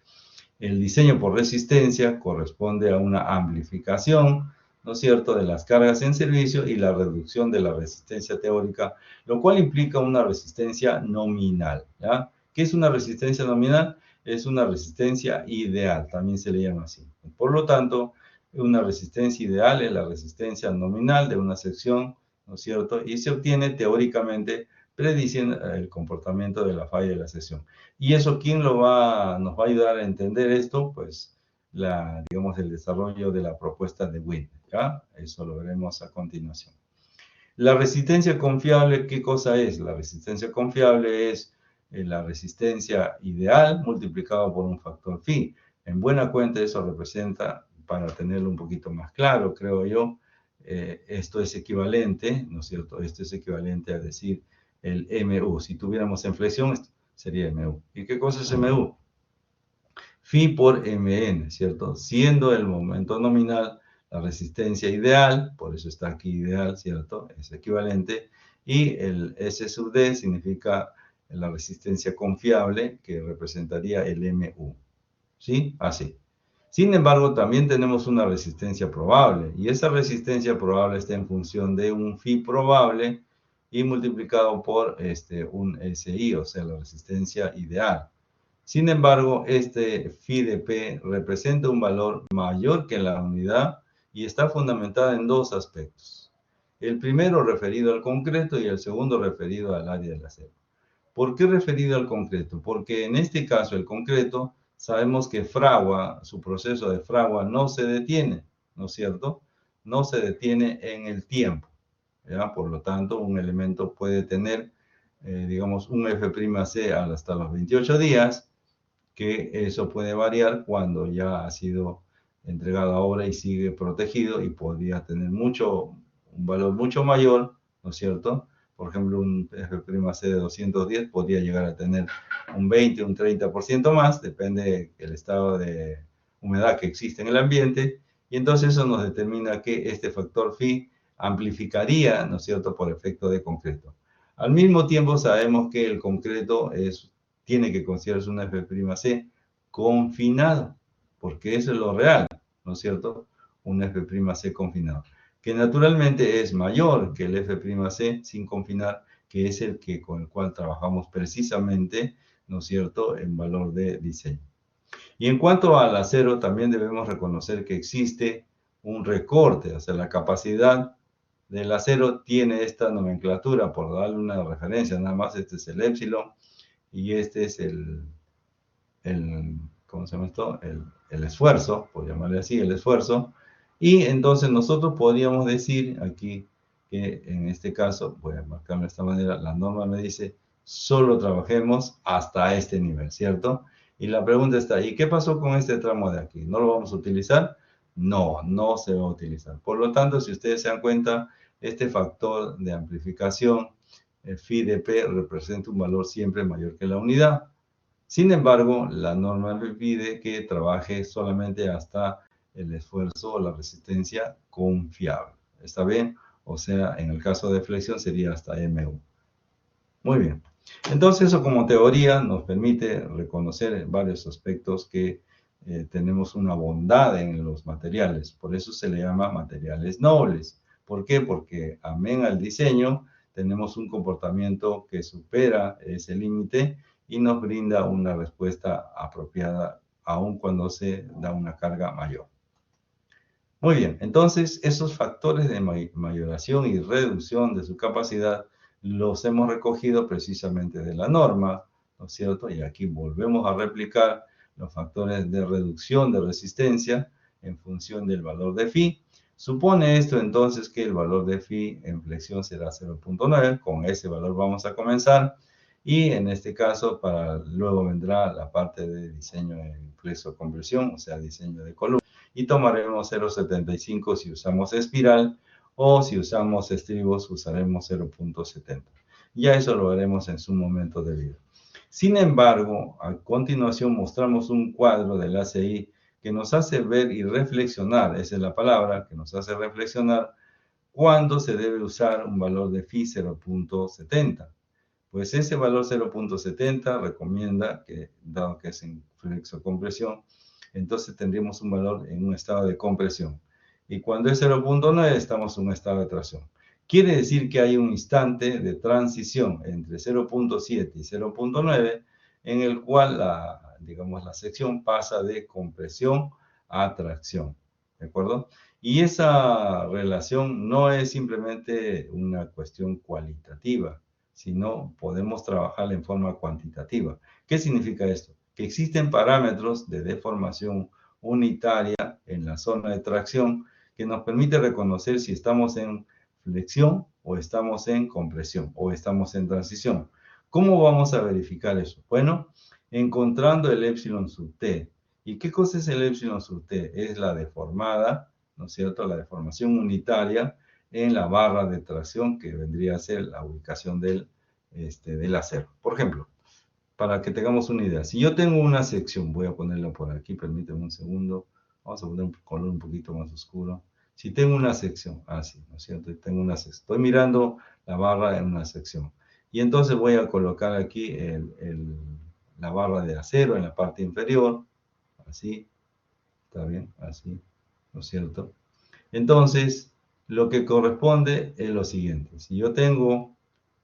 El diseño por resistencia corresponde a una amplificación, ¿no es cierto?, de las cargas en servicio y la reducción de la resistencia teórica, lo cual implica una resistencia nominal, ¿ya? ¿Qué es una resistencia nominal? Es una resistencia ideal, también se le llama así. Por lo tanto, una resistencia ideal es la resistencia nominal de una sección, ¿no es cierto? Y se obtiene teóricamente prediciendo el comportamiento de la falla de la sección. ¿Y eso quién nos va a ayudar a entender esto? Pues, digamos, el desarrollo de la propuesta de Witten, ¿ya? Eso lo veremos a continuación. La resistencia confiable, ¿qué cosa es? La resistencia confiable es la resistencia ideal multiplicado por un factor phi. En buena cuenta eso representa, para tenerlo un poquito más claro, creo yo, esto es equivalente, ¿no es cierto? Esto es equivalente a decir el MU. Si tuviéramos inflexión, esto sería MU. ¿Y qué cosa es MU? Phi por MN, ¿cierto? Siendo el momento nominal la resistencia ideal, por eso está aquí ideal, ¿cierto? Es equivalente. Y el S sub D significa la resistencia confiable, que representaría el MU. ¿Sí? Así. Sin embargo, también tenemos una resistencia probable, y esa resistencia probable está en función de un phi probable y multiplicado por un SI, o sea, la resistencia ideal. Sin embargo, este phi de P representa un valor mayor que la unidad y está fundamentada en dos aspectos. El primero referido al concreto y el segundo referido al área de la selva. ¿Por qué referido al concreto? Porque en este caso el concreto sabemos que fragua, su proceso de fragua no se detiene. ¿no es cierto?, no se detiene en el tiempo, ¿ya? Por lo tanto, un elemento puede tener, digamos, un F'C hasta los 28 días, que eso puede variar cuando ya ha sido entregado a obra y sigue protegido y podría tener un valor mucho mayor, ¿no es cierto? Por ejemplo, un F'C de 210 podría llegar a tener un 20, un 30% más, depende del estado de humedad que existe en el ambiente, y entonces eso nos determina que este factor phi amplificaría, ¿no es cierto?, por efecto de concreto. Al mismo tiempo sabemos que el concreto tiene que considerarse un F'C confinado, porque eso es lo real, ¿no es cierto? Un F'C confinado, que naturalmente es mayor que el F'C sin confinar, que es el que con el cual trabajamos precisamente, ¿no es cierto?, en valor de diseño. Y en cuanto al acero, también debemos reconocer que existe un recorte, o sea, la capacidad del acero tiene esta nomenclatura, por darle una referencia, nada más este es el épsilon y este es ¿cómo se llama esto? El esfuerzo, por llamarle así, el esfuerzo. Y entonces nosotros podríamos decir aquí que en este caso, voy a marcarlo de esta manera, la norma me dice solo trabajemos hasta este nivel, ¿cierto? Y la pregunta está, ¿y qué pasó con este tramo de aquí? ¿No lo vamos a utilizar? No, no se va a utilizar. Por lo tanto, si ustedes se dan cuenta, este factor de amplificación, el phi de P, representa un valor siempre mayor que la unidad. Sin embargo, la norma me pide que trabaje solamente hasta el esfuerzo o la resistencia confiable. ¿Está bien? O sea, en el caso de flexión sería hasta MU. Muy bien. Entonces, eso como teoría nos permite reconocer varios aspectos que tenemos una bondad en los materiales. Por eso se le llama materiales nobles. ¿Por qué? Porque amén al diseño, tenemos un comportamiento que supera ese límite y nos brinda una respuesta apropiada aun cuando se da una carga mayor. Muy bien, entonces esos factores de mayoración y reducción de su capacidad los hemos recogido precisamente de la norma, ¿no es cierto? Y aquí volvemos a replicar los factores de reducción de resistencia en función del valor de phi. Supone esto entonces que el valor de phi en flexión será 0.9, con ese valor vamos a comenzar, y en este caso luego vendrá la parte de diseño en flexo-compresión, o sea, diseño de columna, y tomaremos 0.75 si usamos espiral, o si usamos estribos usaremos 0.70. Ya eso lo veremos en su momento debido. Sin embargo, a continuación mostramos un cuadro del ACI que nos hace ver y reflexionar, esa es la palabra, que nos hace reflexionar cuándo se debe usar un valor de phi 0.70. Pues ese valor 0.70 recomienda que, dado que es en flexocompresión, entonces tendríamos un valor en un estado de compresión. Y cuando es 0.9 estamos en un estado de tracción. Quiere decir que hay un instante de transición entre 0.7 y 0.9 en el cual la sección pasa de compresión a tracción. ¿De acuerdo? Y esa relación no es simplemente una cuestión cualitativa, sino podemos trabajarla en forma cuantitativa. ¿Qué significa esto? Que existen parámetros de deformación unitaria en la zona de tracción que nos permite reconocer si estamos en flexión o estamos en compresión o estamos en transición. ¿Cómo vamos a verificar eso? Bueno, encontrando el epsilon sub t. ¿Y qué cosa es el epsilon sub t? Es la deformada, ¿no es cierto? La deformación unitaria en la barra de tracción que vendría a ser la ubicación del acero. Por ejemplo, para que tengamos una idea, si yo tengo una sección, voy a ponerlo por aquí, permíteme un segundo, vamos a poner un color un poquito más oscuro. Si tengo una sección, así, ¿no es cierto? Estoy mirando la barra en una sección. Y entonces voy a colocar aquí la barra de acero en la parte inferior, así, ¿está bien? Así, ¿no es cierto? Entonces, lo que corresponde es lo siguiente. Si yo tengo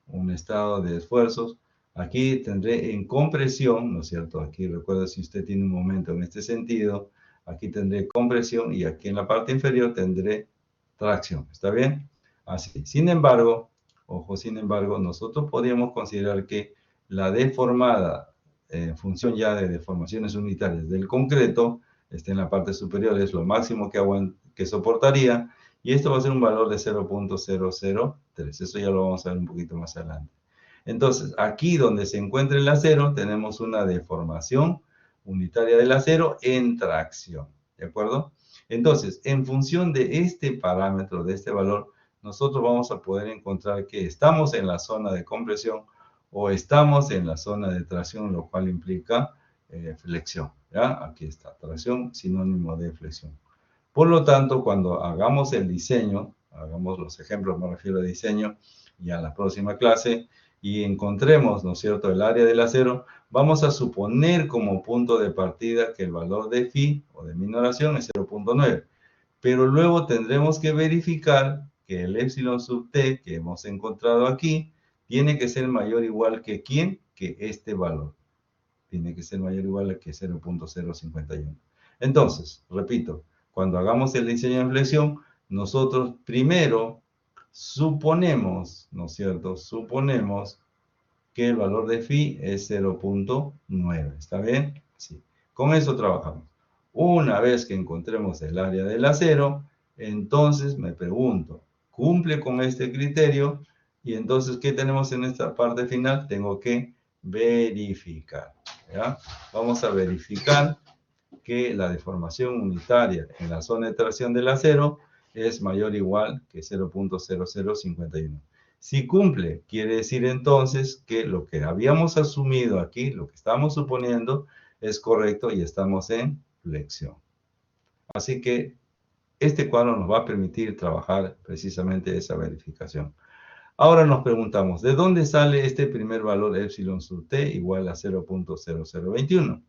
un estado de esfuerzos, aquí tendré en compresión, ¿no es cierto? Aquí recuerda si usted tiene un momento en este sentido, aquí tendré compresión y aquí en la parte inferior tendré tracción. ¿Está bien? Así. Sin embargo, ojo, sin embargo, nosotros podríamos considerar que la deformada, en función ya de deformaciones unitarias del concreto, está en la parte superior, es lo máximo que soportaría, y esto va a ser un valor de 0.003. Eso ya lo vamos a ver un poquito más adelante. Entonces, aquí donde se encuentra el acero, tenemos una deformación unitaria del acero en tracción, ¿de acuerdo? Entonces, en función de este parámetro, de este valor, nosotros vamos a poder encontrar que estamos en la zona de compresión o estamos en la zona de tracción, lo cual implica flexión, ¿ya? Aquí está, tracción, sinónimo de flexión. Por lo tanto, cuando hagamos el diseño, hagamos los ejemplos, me refiero a diseño, ya en la próxima clase, y encontremos, ¿no es cierto?, el área del acero, vamos a suponer como punto de partida que el valor de phi o de minoración es 0.9. Pero luego tendremos que verificar que el epsilon sub t que hemos encontrado aquí tiene que ser mayor o igual que ¿quién? Que este valor. Tiene que ser mayor o igual que 0.051. Entonces, repito, cuando hagamos el diseño de flexión, nosotros primero suponemos, ¿no es cierto? Suponemos que el valor de phi es 0.9. ¿Está bien? Sí. Con eso trabajamos. Una vez que encontremos el área del acero, entonces me pregunto, ¿cumple con este criterio? Y entonces, ¿qué tenemos en esta parte final? Tengo que verificar, ¿ya? Vamos a verificar que la deformación unitaria en la zona de tracción del acero es mayor o igual que 0.0051. Si cumple, quiere decir entonces que lo que habíamos asumido aquí, lo que estamos suponiendo, es correcto y estamos en flexión. Así que este cuadro nos va a permitir trabajar precisamente esa verificación. Ahora nos preguntamos, ¿de dónde sale este primer valor epsilon sub t igual a 0.0021?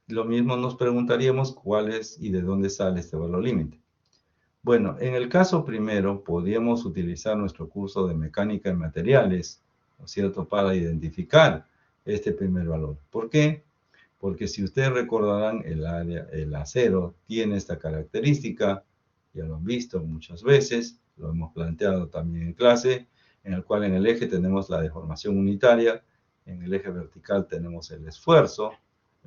Lo mismo nos preguntaríamos cuál es y de dónde sale este valor límite. Bueno, en el caso primero, podríamos utilizar nuestro curso de mecánica de materiales, ¿no es cierto?, para identificar este primer valor. ¿Por qué? Porque si ustedes recordarán, el acero tiene esta característica, ya lo han visto muchas veces, lo hemos planteado también en clase, en el cual en el eje tenemos la deformación unitaria, en el eje vertical tenemos el esfuerzo,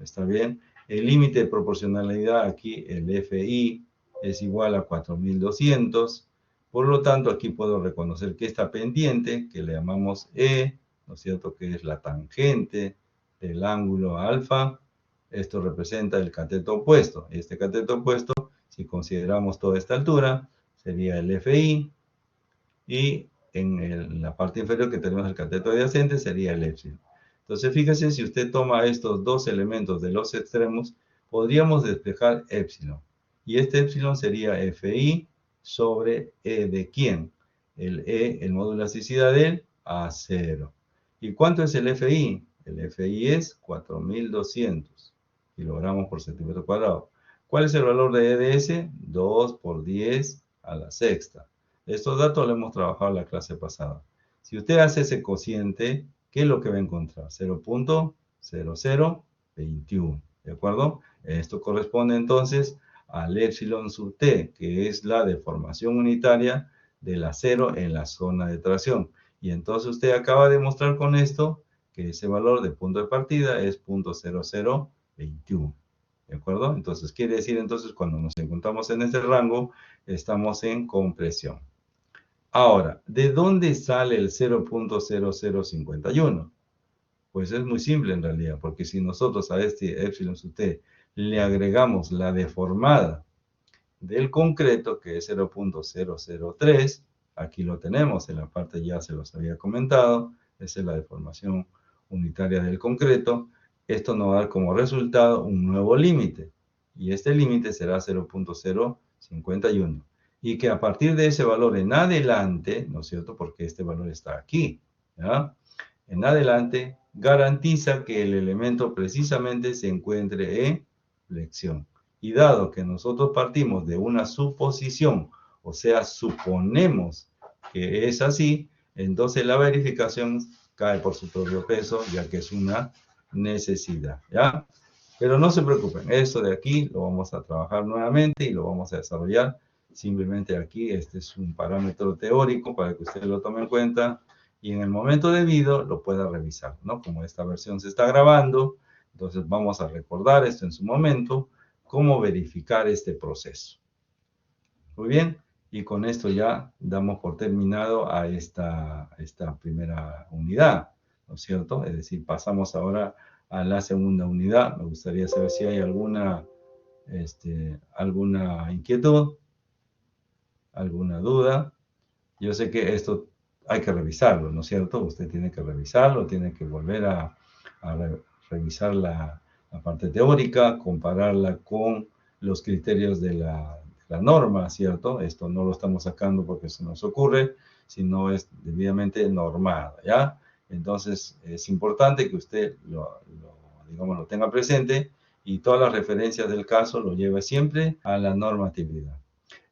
¿está bien? El límite de proporcionalidad aquí, el FI, es igual a 4200. Por lo tanto, aquí puedo reconocer que esta pendiente, que le llamamos E, ¿no es cierto?, que es la tangente del ángulo alfa, esto representa el cateto opuesto. Este cateto opuesto, si consideramos toda esta altura, sería el FI, y en la parte inferior que tenemos el cateto adyacente sería el epsilon. Entonces, fíjese, si usted toma estos dos elementos de los extremos, podríamos despejar epsilon. Y este epsilon sería FI sobre E de ¿quién? El E, el módulo de elasticidad del acero. ¿Y cuánto es el FI? El FI es 4200 kilogramos por centímetro cuadrado. ¿Cuál es el valor de EDS? 2 por 10 a la sexta. Estos datos los hemos trabajado en la clase pasada. Si usted hace ese cociente, ¿qué es lo que va a encontrar? 0.0021, ¿de acuerdo? Esto corresponde entonces al epsilon sub t, que es la deformación unitaria del acero en la zona de tracción. Y entonces usted acaba de mostrar con esto que ese valor de punto de partida es 0.0021. ¿De acuerdo? Entonces quiere decir entonces cuando nos encontramos en este rango, estamos en compresión. Ahora, ¿de dónde sale el 0.0051? Pues es muy simple en realidad, porque si nosotros a este epsilon sub t le agregamos la deformada del concreto, que es 0.003, aquí lo tenemos, en la parte ya se los había comentado, esa es la deformación unitaria del concreto, esto nos va a dar como resultado un nuevo límite, y este límite será 0.051. Y que a partir de ese valor en adelante, ¿no es cierto?, porque este valor está aquí, ¿ya?, en adelante garantiza que el elemento precisamente se encuentre en flexión. Y dado que nosotros partimos de una suposición, o sea, suponemos que es así, entonces la verificación cae por su propio peso, ya que es una necesidad, ¿ya? Pero no se preocupen, esto de aquí lo vamos a trabajar nuevamente y lo vamos a desarrollar. Simplemente aquí, este es un parámetro teórico para que usted lo tome en cuenta y en el momento debido lo pueda revisar, ¿no? Como esta versión se está grabando, entonces vamos a recordar esto en su momento, cómo verificar este proceso. Muy bien, y con esto ya damos por terminado a esta primera unidad, ¿no es cierto? Es decir, pasamos ahora a la segunda unidad. Me gustaría saber si hay alguna inquietud, alguna duda. Yo sé que esto hay que revisarlo, ¿no es cierto? Usted tiene que revisarlo, tiene que volver a revisar la parte teórica, compararla con los criterios de la norma, ¿cierto? Esto no lo estamos sacando porque se nos ocurre, sino es debidamente normado, ¿ya? Entonces es importante que usted digamos, lo tenga presente y todas las referencias del caso lo lleve siempre a la normatividad.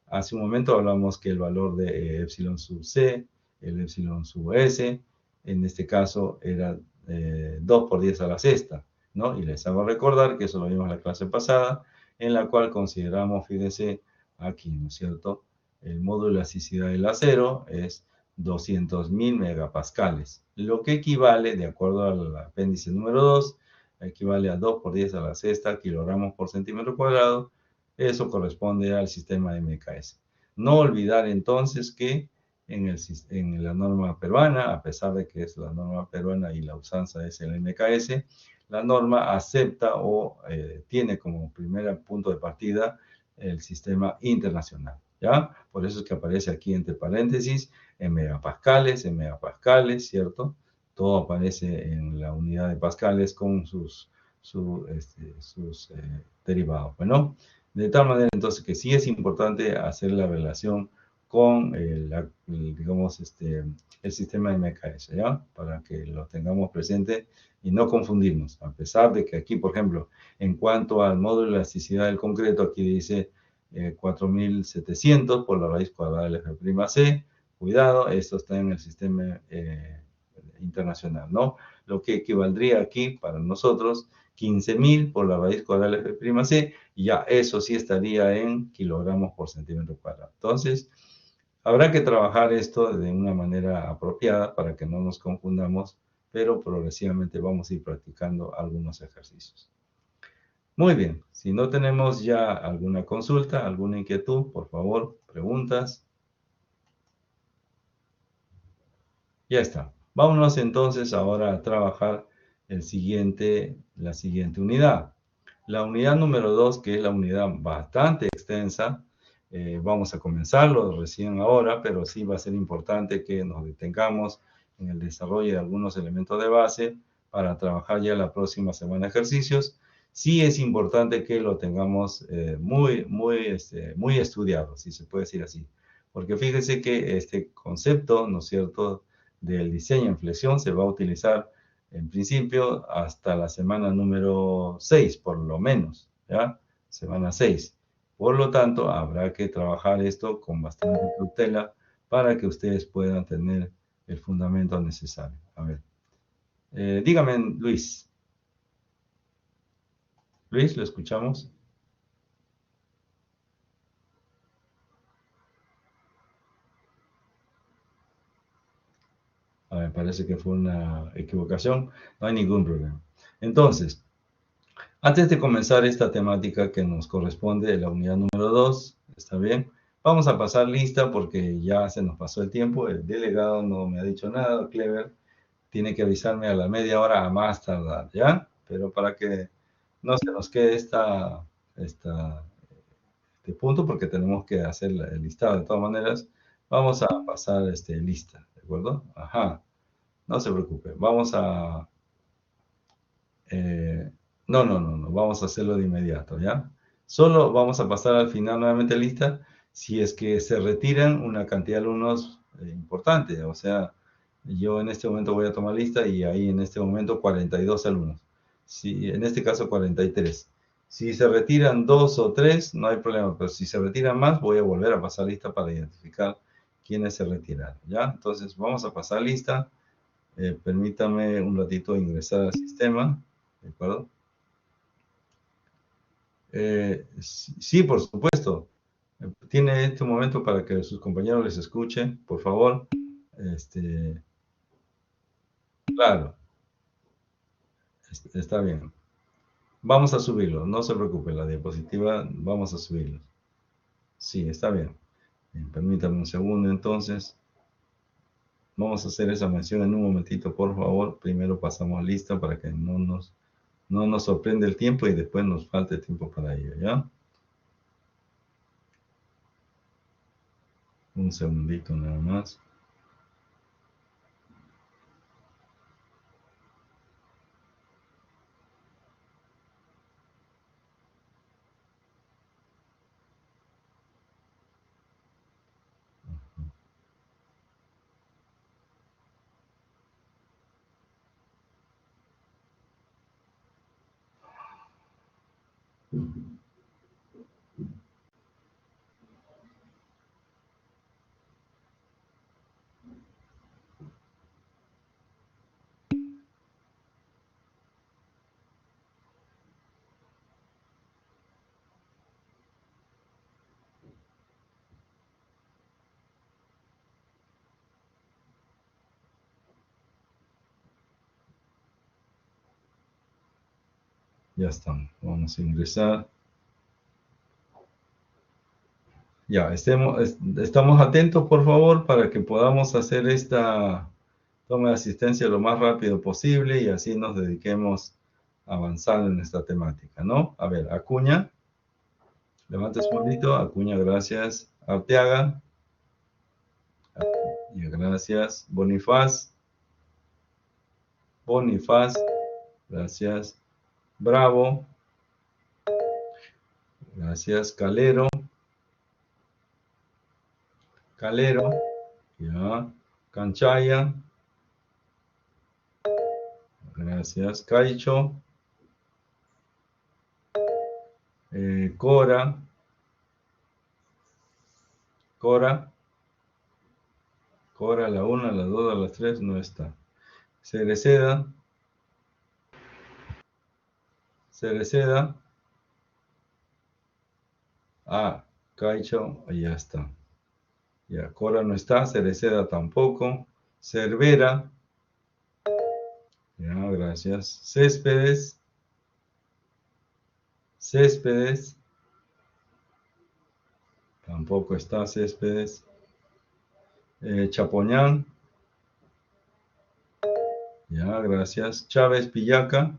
Hace un momento hablamos que el valor de epsilon sub c, el epsilon sub s, en este caso era 2 por 10 a la sexta, ¿no? Y les hago recordar que eso lo vimos en la clase pasada, en la cual consideramos, fíjense aquí, ¿no es cierto? El módulo de elasticidad del acero es 200.000 megapascales, lo que equivale, de acuerdo al apéndice número 2, equivale a 2 por 10 a la sexta kilogramos por centímetro cuadrado. Eso corresponde al sistema MKS. No olvidar entonces que en la norma peruana, a pesar de que es la norma peruana y la usanza es el MKS, la norma acepta o tiene como primer punto de partida el sistema internacional, ¿ya? Por eso es que aparece aquí entre paréntesis en megapascales, ¿cierto? Todo aparece en la unidad de pascales con sus derivados, bueno. De tal manera, entonces, que sí es importante hacer la relación con digamos, el sistema de MKS, ¿ya? Para que lo tengamos presente y no confundirnos. A pesar de que aquí, por ejemplo, en cuanto al módulo de elasticidad del concreto, aquí dice 4700 por la raíz cuadrada del F'(c). Cuidado, esto está en el sistema internacional, ¿no? Lo que equivaldría aquí para nosotros 15.000 por la raíz cuadrada del F'(c), y ya eso sí estaría en kilogramos por centímetro cuadrado. Entonces, habrá que trabajar esto de una manera apropiada para que no nos confundamos, pero progresivamente vamos a ir practicando algunos ejercicios. Muy bien, si no tenemos ya alguna consulta, alguna inquietud, por favor, preguntas. Ya está. Vámonos entonces ahora a trabajar la siguiente unidad. La unidad número 2, que es la unidad bastante extensa, vamos a comenzarlo recién ahora, pero sí va a ser importante que nos detengamos en el desarrollo de algunos elementos de base para trabajar ya la próxima semana ejercicios. Sí es importante que lo tengamos muy estudiado, si se puede decir así, porque fíjense que este concepto, ¿no es cierto?, del diseño en flexión se va a utilizar en principio hasta la semana número 6, por lo menos, ¿ya? Semana 6. Por lo tanto, habrá que trabajar esto con bastante cautela para que ustedes puedan tener el fundamento necesario. A ver, dígame, Luis. Luis, ¿lo escuchamos? A ver, parece que fue una equivocación. No hay ningún problema. Entonces, antes de comenzar esta temática que nos corresponde, la unidad número 2, ¿está bien? Vamos a pasar lista porque ya se nos pasó el tiempo. El delegado no me ha dicho nada, Clever. Tiene que avisarme a la media hora a más tardar, ¿ya? Pero para que no se nos quede este punto, porque tenemos que hacer el listado de todas maneras, vamos a pasar lista, ¿de acuerdo? Ajá, no se preocupe. Vamos a... Eh, no, vamos a hacerlo de inmediato, ¿ya? Solo vamos a pasar al final nuevamente lista si es que se retiran una cantidad de alumnos importante. O sea, yo en este momento voy a tomar lista y ahí en este momento 42 alumnos. Si, en este caso 43. Si se retiran 2 o 3, no hay problema, pero si se retiran más, voy a volver a pasar lista para identificar quiénes se retiraron, ¿ya? Entonces, vamos a pasar lista. Permítame un ratito ingresar al sistema, ¿de acuerdo? Sí, por supuesto. Tiene este momento para que sus compañeros les escuchen, por favor. Claro, está bien. Vamos a subirlo, no se preocupe, la diapositiva, vamos a subirlo. Sí, está bien. Permítame un segundo entonces. Vamos a hacer esa mención en un momentito, por favor. Primero pasamos lista para que no nos sorprenda el tiempo y después nos falte tiempo para ello, ¿ya? Un segundito nada más. Ya estamos. Vamos a ingresar. Ya, estamos atentos, por favor, para que podamos hacer esta toma de asistencia lo más rápido posible y así nos dediquemos a avanzar en esta temática, ¿no? A ver, Acuña, levante su manito. Acuña, gracias. Arteaga, ya, gracias. Bonifaz, gracias. Bravo, gracias. Calero, ya. Canchaya, gracias. Caicho, Cora, Cora, la 1, la 2, la 3 no está. Cereceda, Caicho, ya está. Ya, Cora no está, Cereceda tampoco. Cervera, ya, gracias. Céspedes, tampoco está Céspedes. Chapoñán, ya, gracias. Chávez Pillaca,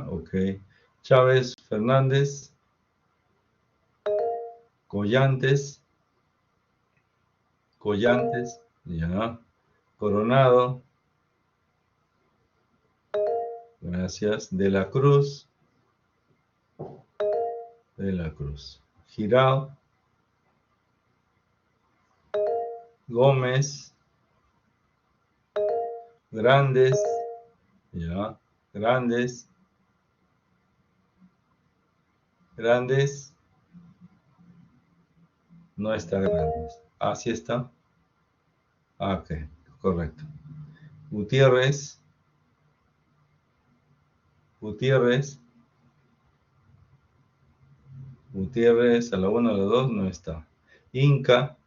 ok. Chávez Fernández, Collantes, ya. Coronado, gracias. De la Cruz, Girao, Gómez, Grandes, ya. Grandes, no está Grandes. Ah, sí está. Ah, ok, correcto. Gutiérrez, a la 1, a la 2 no está. Inca,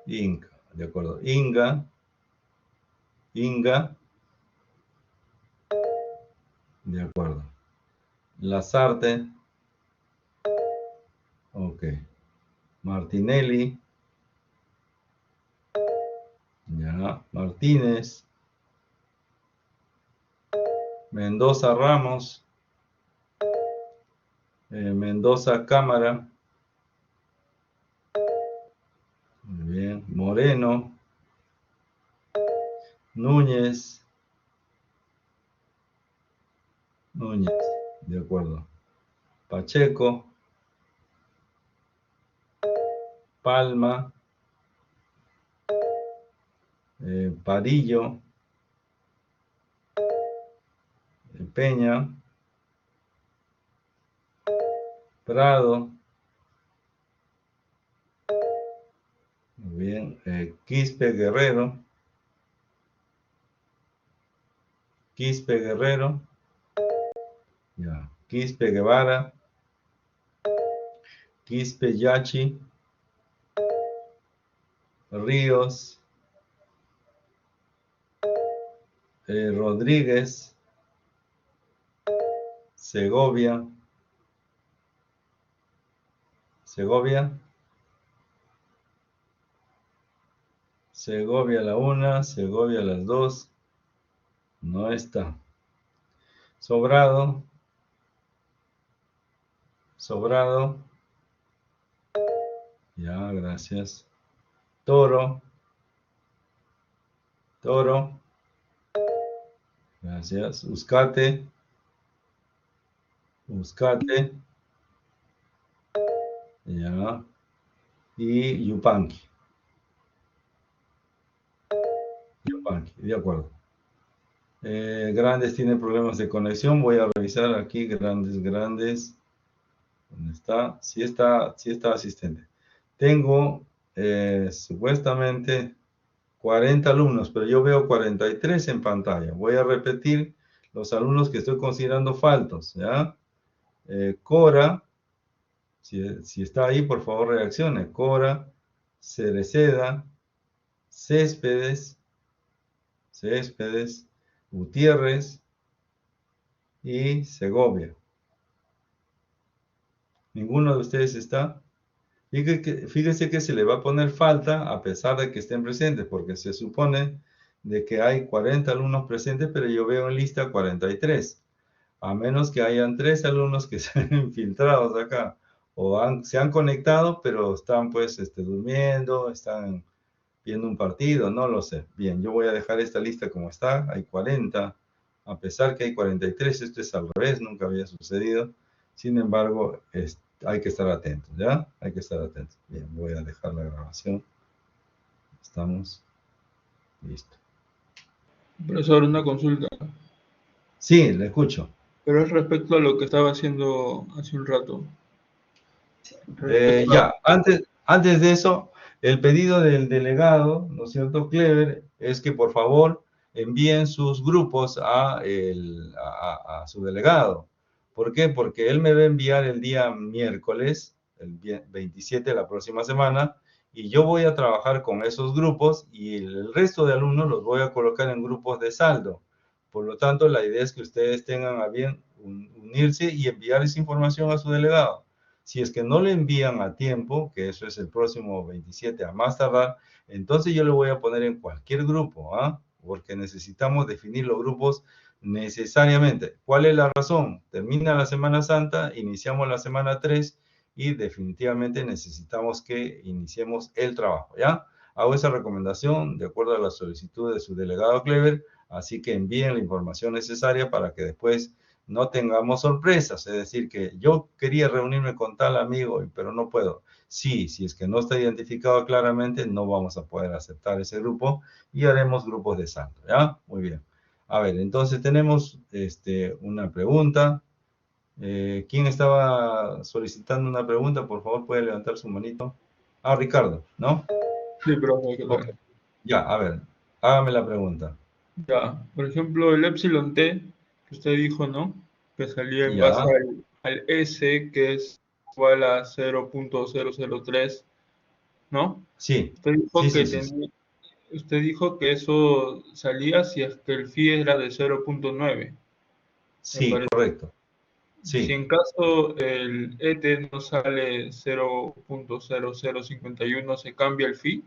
de acuerdo. Inga, de acuerdo. Lazarte, ok. Martinelli, ya. Martínez, Mendoza Ramos, Mendoza Cámara, muy bien. Moreno, Núñez, de acuerdo. Pacheco, Palma, Parillo, Peña, Prado, muy bien. Quispe Guerrero, ya. Quispe Guevara, Quispe Yachi, Ríos, Rodríguez, Segovia, Segovia. Segovia a la 1, Segovia a las 2. No está. Sobrado. Sobrado. Ya, gracias. Toro. Toro. Gracias. Uzcate. Uzcate. Ya. Y Yupanqui. Yupanqui, de acuerdo. Grandes tiene problemas de conexión. Voy a revisar aquí. Grandes. ¿Dónde está? Sí está asistente. Tengo supuestamente 40 alumnos, pero yo veo 43 en pantalla. Voy a repetir los alumnos que estoy considerando faltos, ¿ya? Cora, si está ahí, por favor reaccione. Cora, Cereceda, Céspedes, Gutiérrez y Segovia. ¿Ninguno de ustedes está? Fíjese que se le va a poner falta a pesar de que estén presentes, porque se supone de que hay 40 alumnos presentes, pero yo veo en lista 43. A menos que hayan 3 alumnos que se han infiltrados acá, o se han conectado, pero están pues durmiendo, están viendo un partido, no lo sé. Bien, yo voy a dejar esta lista como está, hay 40, a pesar que hay 43, esto es al revés, nunca había sucedido. Sin embargo, hay que estar atentos, ¿ya? Hay que estar atentos. Bien, voy a dejar la grabación. Estamos. Listo. Profesor, una consulta, Sí, le escucho. pero es respecto a lo que estaba haciendo hace un rato. Respecto a... Ya, antes de eso, el pedido del delegado, ¿no es cierto, Clever? Es que por favor envíen sus grupos a su delegado. ¿Por qué? Porque él me va a enviar el día miércoles, el 27 de la próxima semana, y yo voy a trabajar con esos grupos y el resto de alumnos los voy a colocar en grupos de saldo. Por lo tanto, la idea es que ustedes tengan a bien unirse y enviar esa información a su delegado. Si es que no le envían a tiempo, que eso es el próximo 27 a más tardar, entonces yo le voy a poner en cualquier grupo, ¿ah? Porque necesitamos definir los grupos necesariamente. ¿Cuál es la razón? Termina la Semana Santa, iniciamos la Semana 3 y definitivamente necesitamos que iniciemos el trabajo, ¿ya? Hago esa recomendación de acuerdo a la solicitud de su delegado Clever, así que envíen la información necesaria para que después no tengamos sorpresas, es decir, que yo quería reunirme con tal amigo, pero no puedo. Sí, si es que no está identificado claramente, no vamos a poder aceptar ese grupo y haremos grupos de santo, ¿ya? Muy bien. A ver, entonces tenemos una pregunta. ¿Quién estaba solicitando una pregunta? Por favor, puede levantar su manito. Ah, Ricardo, ¿no? Sí, profe, ¿qué Ok. tal? Ya, a ver, hágame la pregunta. Ya, por ejemplo, el epsilon t, que usted dijo, ¿no? Que salía en base Ya, al S, que es igual a 0.003, ¿no? sí, Usted sí, dijo sí, que sí, sí. usted dijo que eso salía si es que el phi era de 0.9, me Sí, parece. correcto. Si Sí. en caso el ET no sale 0.0051, ¿se cambia el phi?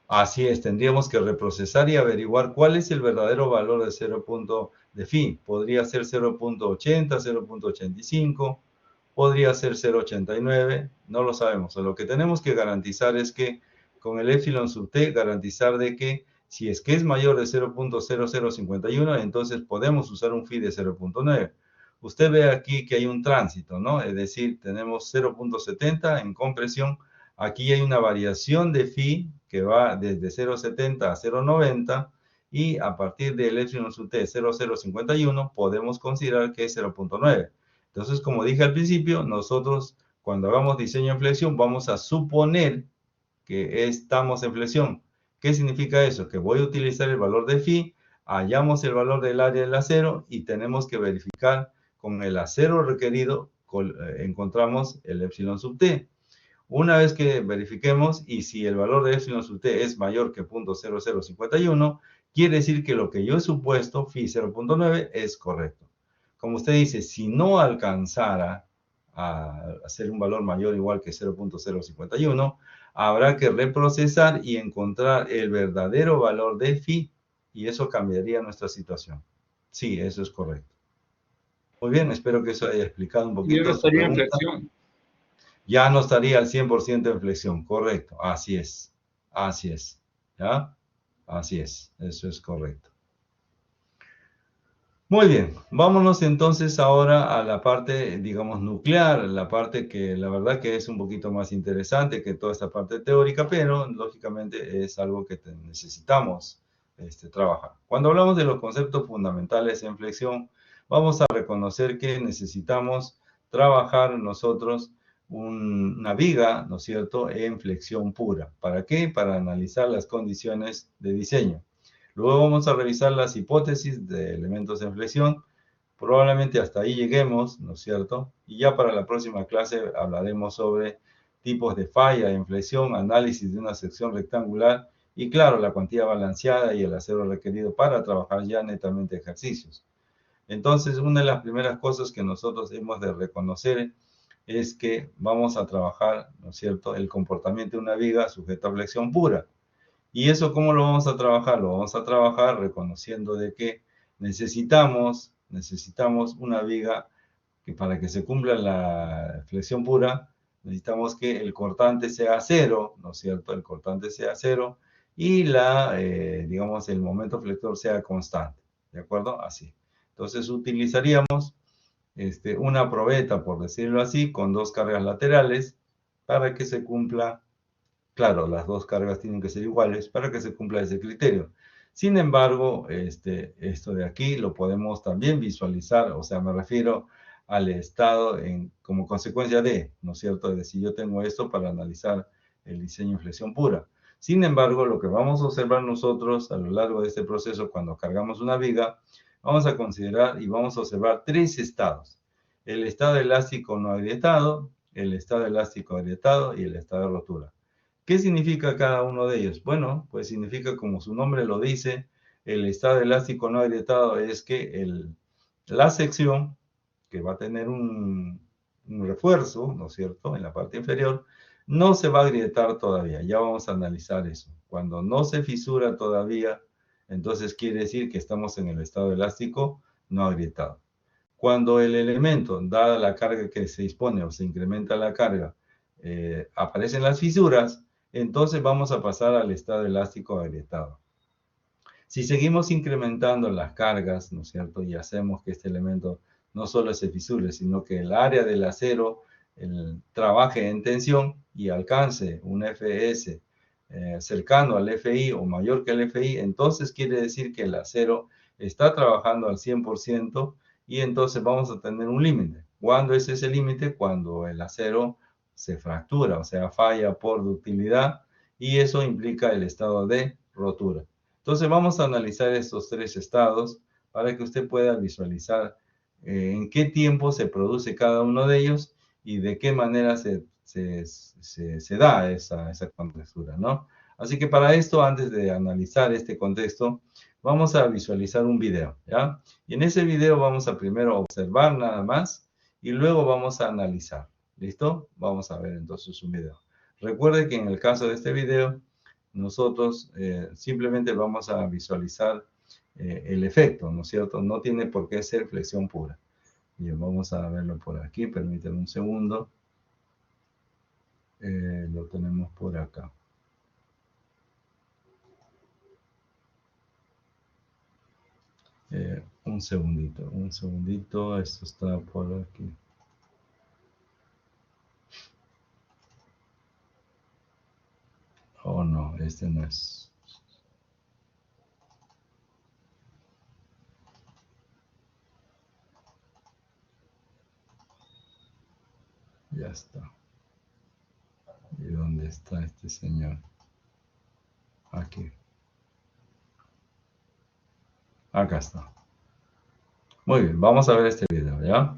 Así es, tendríamos que reprocesar y averiguar cuál es el verdadero valor de 0. De phi. Podría ser 0.80, 0.85, podría ser 0.89, no lo sabemos. Lo que tenemos que garantizar es que con el epsilon sub t, garantizar de que si es que es mayor de 0.0051, entonces podemos usar un phi de 0.9. Usted ve aquí que hay un tránsito, ¿no? Es decir, tenemos 0.70 en compresión. Aquí hay una variación de phi que va desde 0.70 a 0.90 y a partir del epsilon sub t 0.051 podemos considerar que es 0.9. Entonces, como dije al principio, nosotros cuando hagamos diseño en flexión vamos a suponer que estamos en flexión. ¿Qué significa eso? Que voy a utilizar el valor de phi, hallamos el valor del área del acero y tenemos que verificar con el acero requerido, encontramos el epsilon sub t. Una vez que verifiquemos y si el valor de epsilon sub t es mayor que 0.0051, quiere decir que lo que yo he supuesto, phi 0.9, es correcto. Como usted dice, si no alcanzara a hacer un valor mayor o igual que 0.051, habrá que reprocesar y encontrar el verdadero valor de phi, y eso cambiaría nuestra situación. Sí, eso es correcto. Muy bien, espero que eso haya explicado un Y ahora poquito su estaría en pregunta. flexión. Ya no estaría al 100% en flexión, correcto, así es, ¿ya? Así es, eso es correcto. Muy bien, vámonos entonces ahora a la parte, digamos, nuclear, la parte que la verdad que es un poquito más interesante que toda esta parte teórica, pero lógicamente es algo que necesitamos trabajar. Cuando hablamos de los conceptos fundamentales en flexión, vamos a reconocer que necesitamos trabajar nosotros una viga, ¿no es cierto?, en flexión pura. ¿Para qué? Para analizar las condiciones de diseño. Luego vamos a revisar las hipótesis de elementos en flexión. Probablemente hasta ahí lleguemos, ¿no es cierto? Y ya para la próxima clase hablaremos sobre tipos de falla en flexión, análisis de una sección rectangular y, claro, la cuantía balanceada y el acero requerido para trabajar ya netamente ejercicios. Entonces, una de las primeras cosas que nosotros hemos de reconocer es que vamos a trabajar, ¿no es cierto?, el comportamiento de una viga sujeta a flexión pura. ¿Y eso cómo lo vamos a trabajar? Lo vamos a trabajar reconociendo de que necesitamos una viga que para que se cumpla la flexión pura, necesitamos que el cortante sea cero, ¿no es cierto? El cortante sea cero y digamos, el momento flector sea constante, ¿de acuerdo? Así. Entonces utilizaríamos una probeta, por decirlo así, con dos cargas laterales para que se cumpla. Claro, las dos cargas tienen que ser iguales para que se cumpla ese criterio. Sin embargo, esto de aquí lo podemos también visualizar, o sea, me refiero al estado como consecuencia de, ¿no es cierto? Es decir, yo tengo esto para analizar el diseño en flexión pura. Sin embargo, lo que vamos a observar nosotros a lo largo de este proceso, cuando cargamos una viga, vamos a considerar y vamos a observar tres estados. El estado elástico no agrietado, el estado elástico agrietado y el estado de rotura. ¿Qué significa cada uno de ellos? Bueno, pues significa, como su nombre lo dice, el estado elástico no agrietado es que la sección, que va a tener un refuerzo, ¿no es cierto?, en la parte inferior, no se va a agrietar todavía. Ya vamos a analizar eso. Cuando no se fisura todavía, entonces quiere decir que estamos en el estado elástico no agrietado. Cuando el elemento, dada la carga que se dispone o se incrementa la carga, aparecen las fisuras, entonces vamos a pasar al estado elástico agrietado. Si seguimos incrementando las cargas, ¿no es cierto? Y hacemos que este elemento no solo se fisure, sino que el área del acero trabaje en tensión y alcance un FS cercano al FI o mayor que el FI, entonces quiere decir que el acero está trabajando al 100% y entonces vamos a tener un límite. ¿Cuándo es ese límite? Cuando el acero se fractura, o sea, falla por ductilidad y eso implica el estado de rotura. Entonces vamos a analizar estos tres estados para que usted pueda visualizar en qué tiempo se produce cada uno de ellos y de qué manera se da esa contextura, ¿no? Así que para esto, antes de analizar este contexto, vamos a visualizar un video, ¿ya? Y en ese video vamos a primero observar nada más y luego vamos a analizar, ¿listo? Vamos a ver entonces un video. Recuerde que en el caso de este video, nosotros simplemente vamos a visualizar el efecto, ¿no es cierto? No tiene por qué ser flexión pura. Bien, vamos a verlo por aquí, permítanme un segundo. Lo tenemos por acá. Un segundito, esto está por aquí. Oh no, este no es. Ya está. ¿Y dónde está este señor? Aquí. Acá está. Muy bien, vamos a ver este video, ¿ya?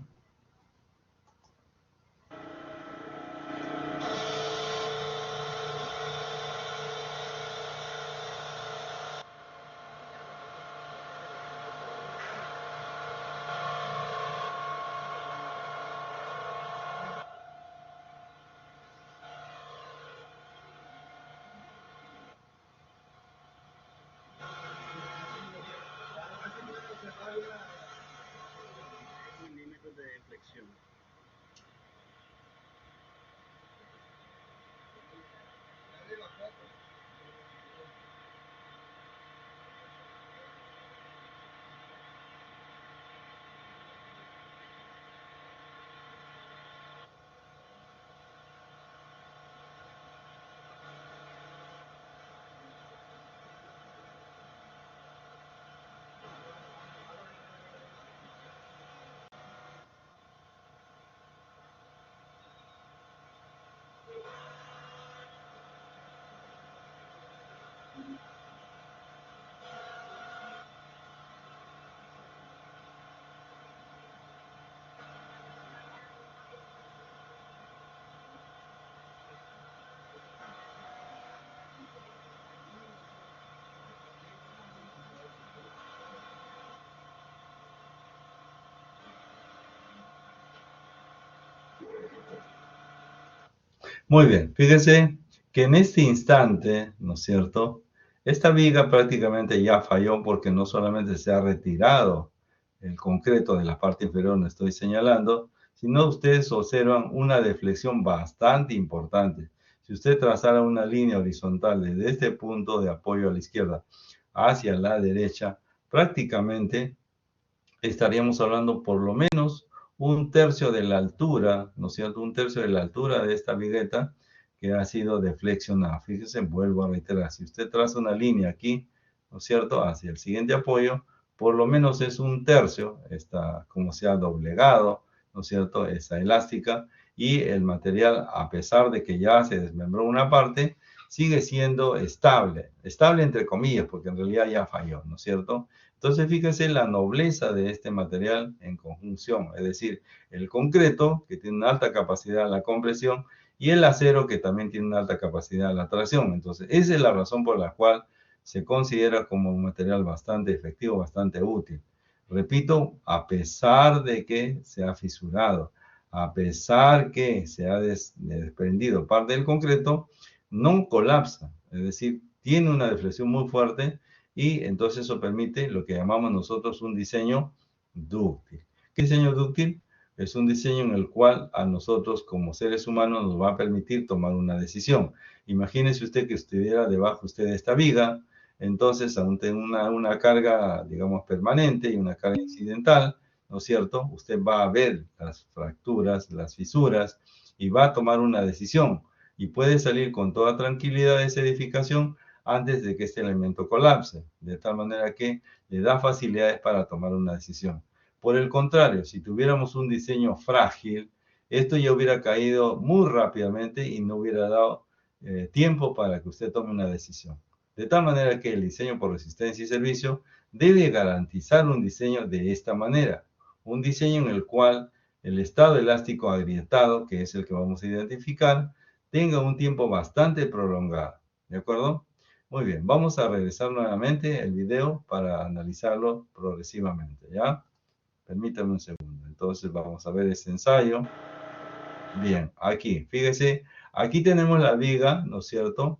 Muy bien, fíjese que en este instante, ¿no es cierto? Esta viga prácticamente ya falló porque no solamente se ha retirado el concreto de la parte inferior donde estoy señalando, sino ustedes observan una deflexión bastante importante. Si usted trazara una línea horizontal desde este punto de apoyo a la izquierda hacia la derecha, prácticamente estaríamos hablando por lo menos un tercio de la altura, ¿no es cierto? Un tercio de la altura de esta vigueta que ha sido deflexionada. Fíjese, vuelvo a reiterar, si usted traza una línea aquí, ¿no es cierto? Hacia el siguiente apoyo, por lo menos es un tercio, está como se ha doblegado, ¿no es cierto? Esa elástica y el material, a pesar de que ya se desmembró una parte, sigue siendo estable, estable entre comillas, porque en realidad ya falló, ¿no es cierto? Entonces, fíjese la nobleza de este material en conjunción, es decir, el concreto, que tiene una alta capacidad de la compresión, y el acero, que también tiene una alta capacidad de la tracción. Entonces, esa es la razón por la cual se considera como un material bastante efectivo, bastante útil. Repito, a pesar de que se ha fisurado, a pesar que se ha desprendido parte del concreto, no colapsa, es decir, tiene una deflexión muy fuerte y entonces eso permite lo que llamamos nosotros un diseño dúctil. ¿Qué diseño dúctil? Es un diseño en el cual a nosotros como seres humanos nos va a permitir tomar una decisión. Imagínese usted que estuviera debajo usted de esta viga, entonces aún tiene una carga, digamos, permanente y una carga incidental, ¿no es cierto? Usted va a ver las fracturas, las fisuras y va a tomar una decisión y puede salir con toda tranquilidad de esa edificación antes de que este elemento colapse, de tal manera que le da facilidades para tomar una decisión. Por el contrario, si tuviéramos un diseño frágil, esto ya hubiera caído muy rápidamente y no hubiera dado tiempo para que usted tome una decisión. De tal manera que el diseño por resistencia y servicio debe garantizar un diseño de esta manera, un diseño en el cual el estado elástico agrietado, que es el que vamos a identificar, tenga un tiempo bastante prolongado. ¿De acuerdo? Muy bien, vamos a regresar nuevamente el video para analizarlo progresivamente, ¿ya? Permítame un segundo. Entonces vamos a ver este ensayo. Bien, aquí, fíjese, aquí tenemos la viga, ¿no es cierto?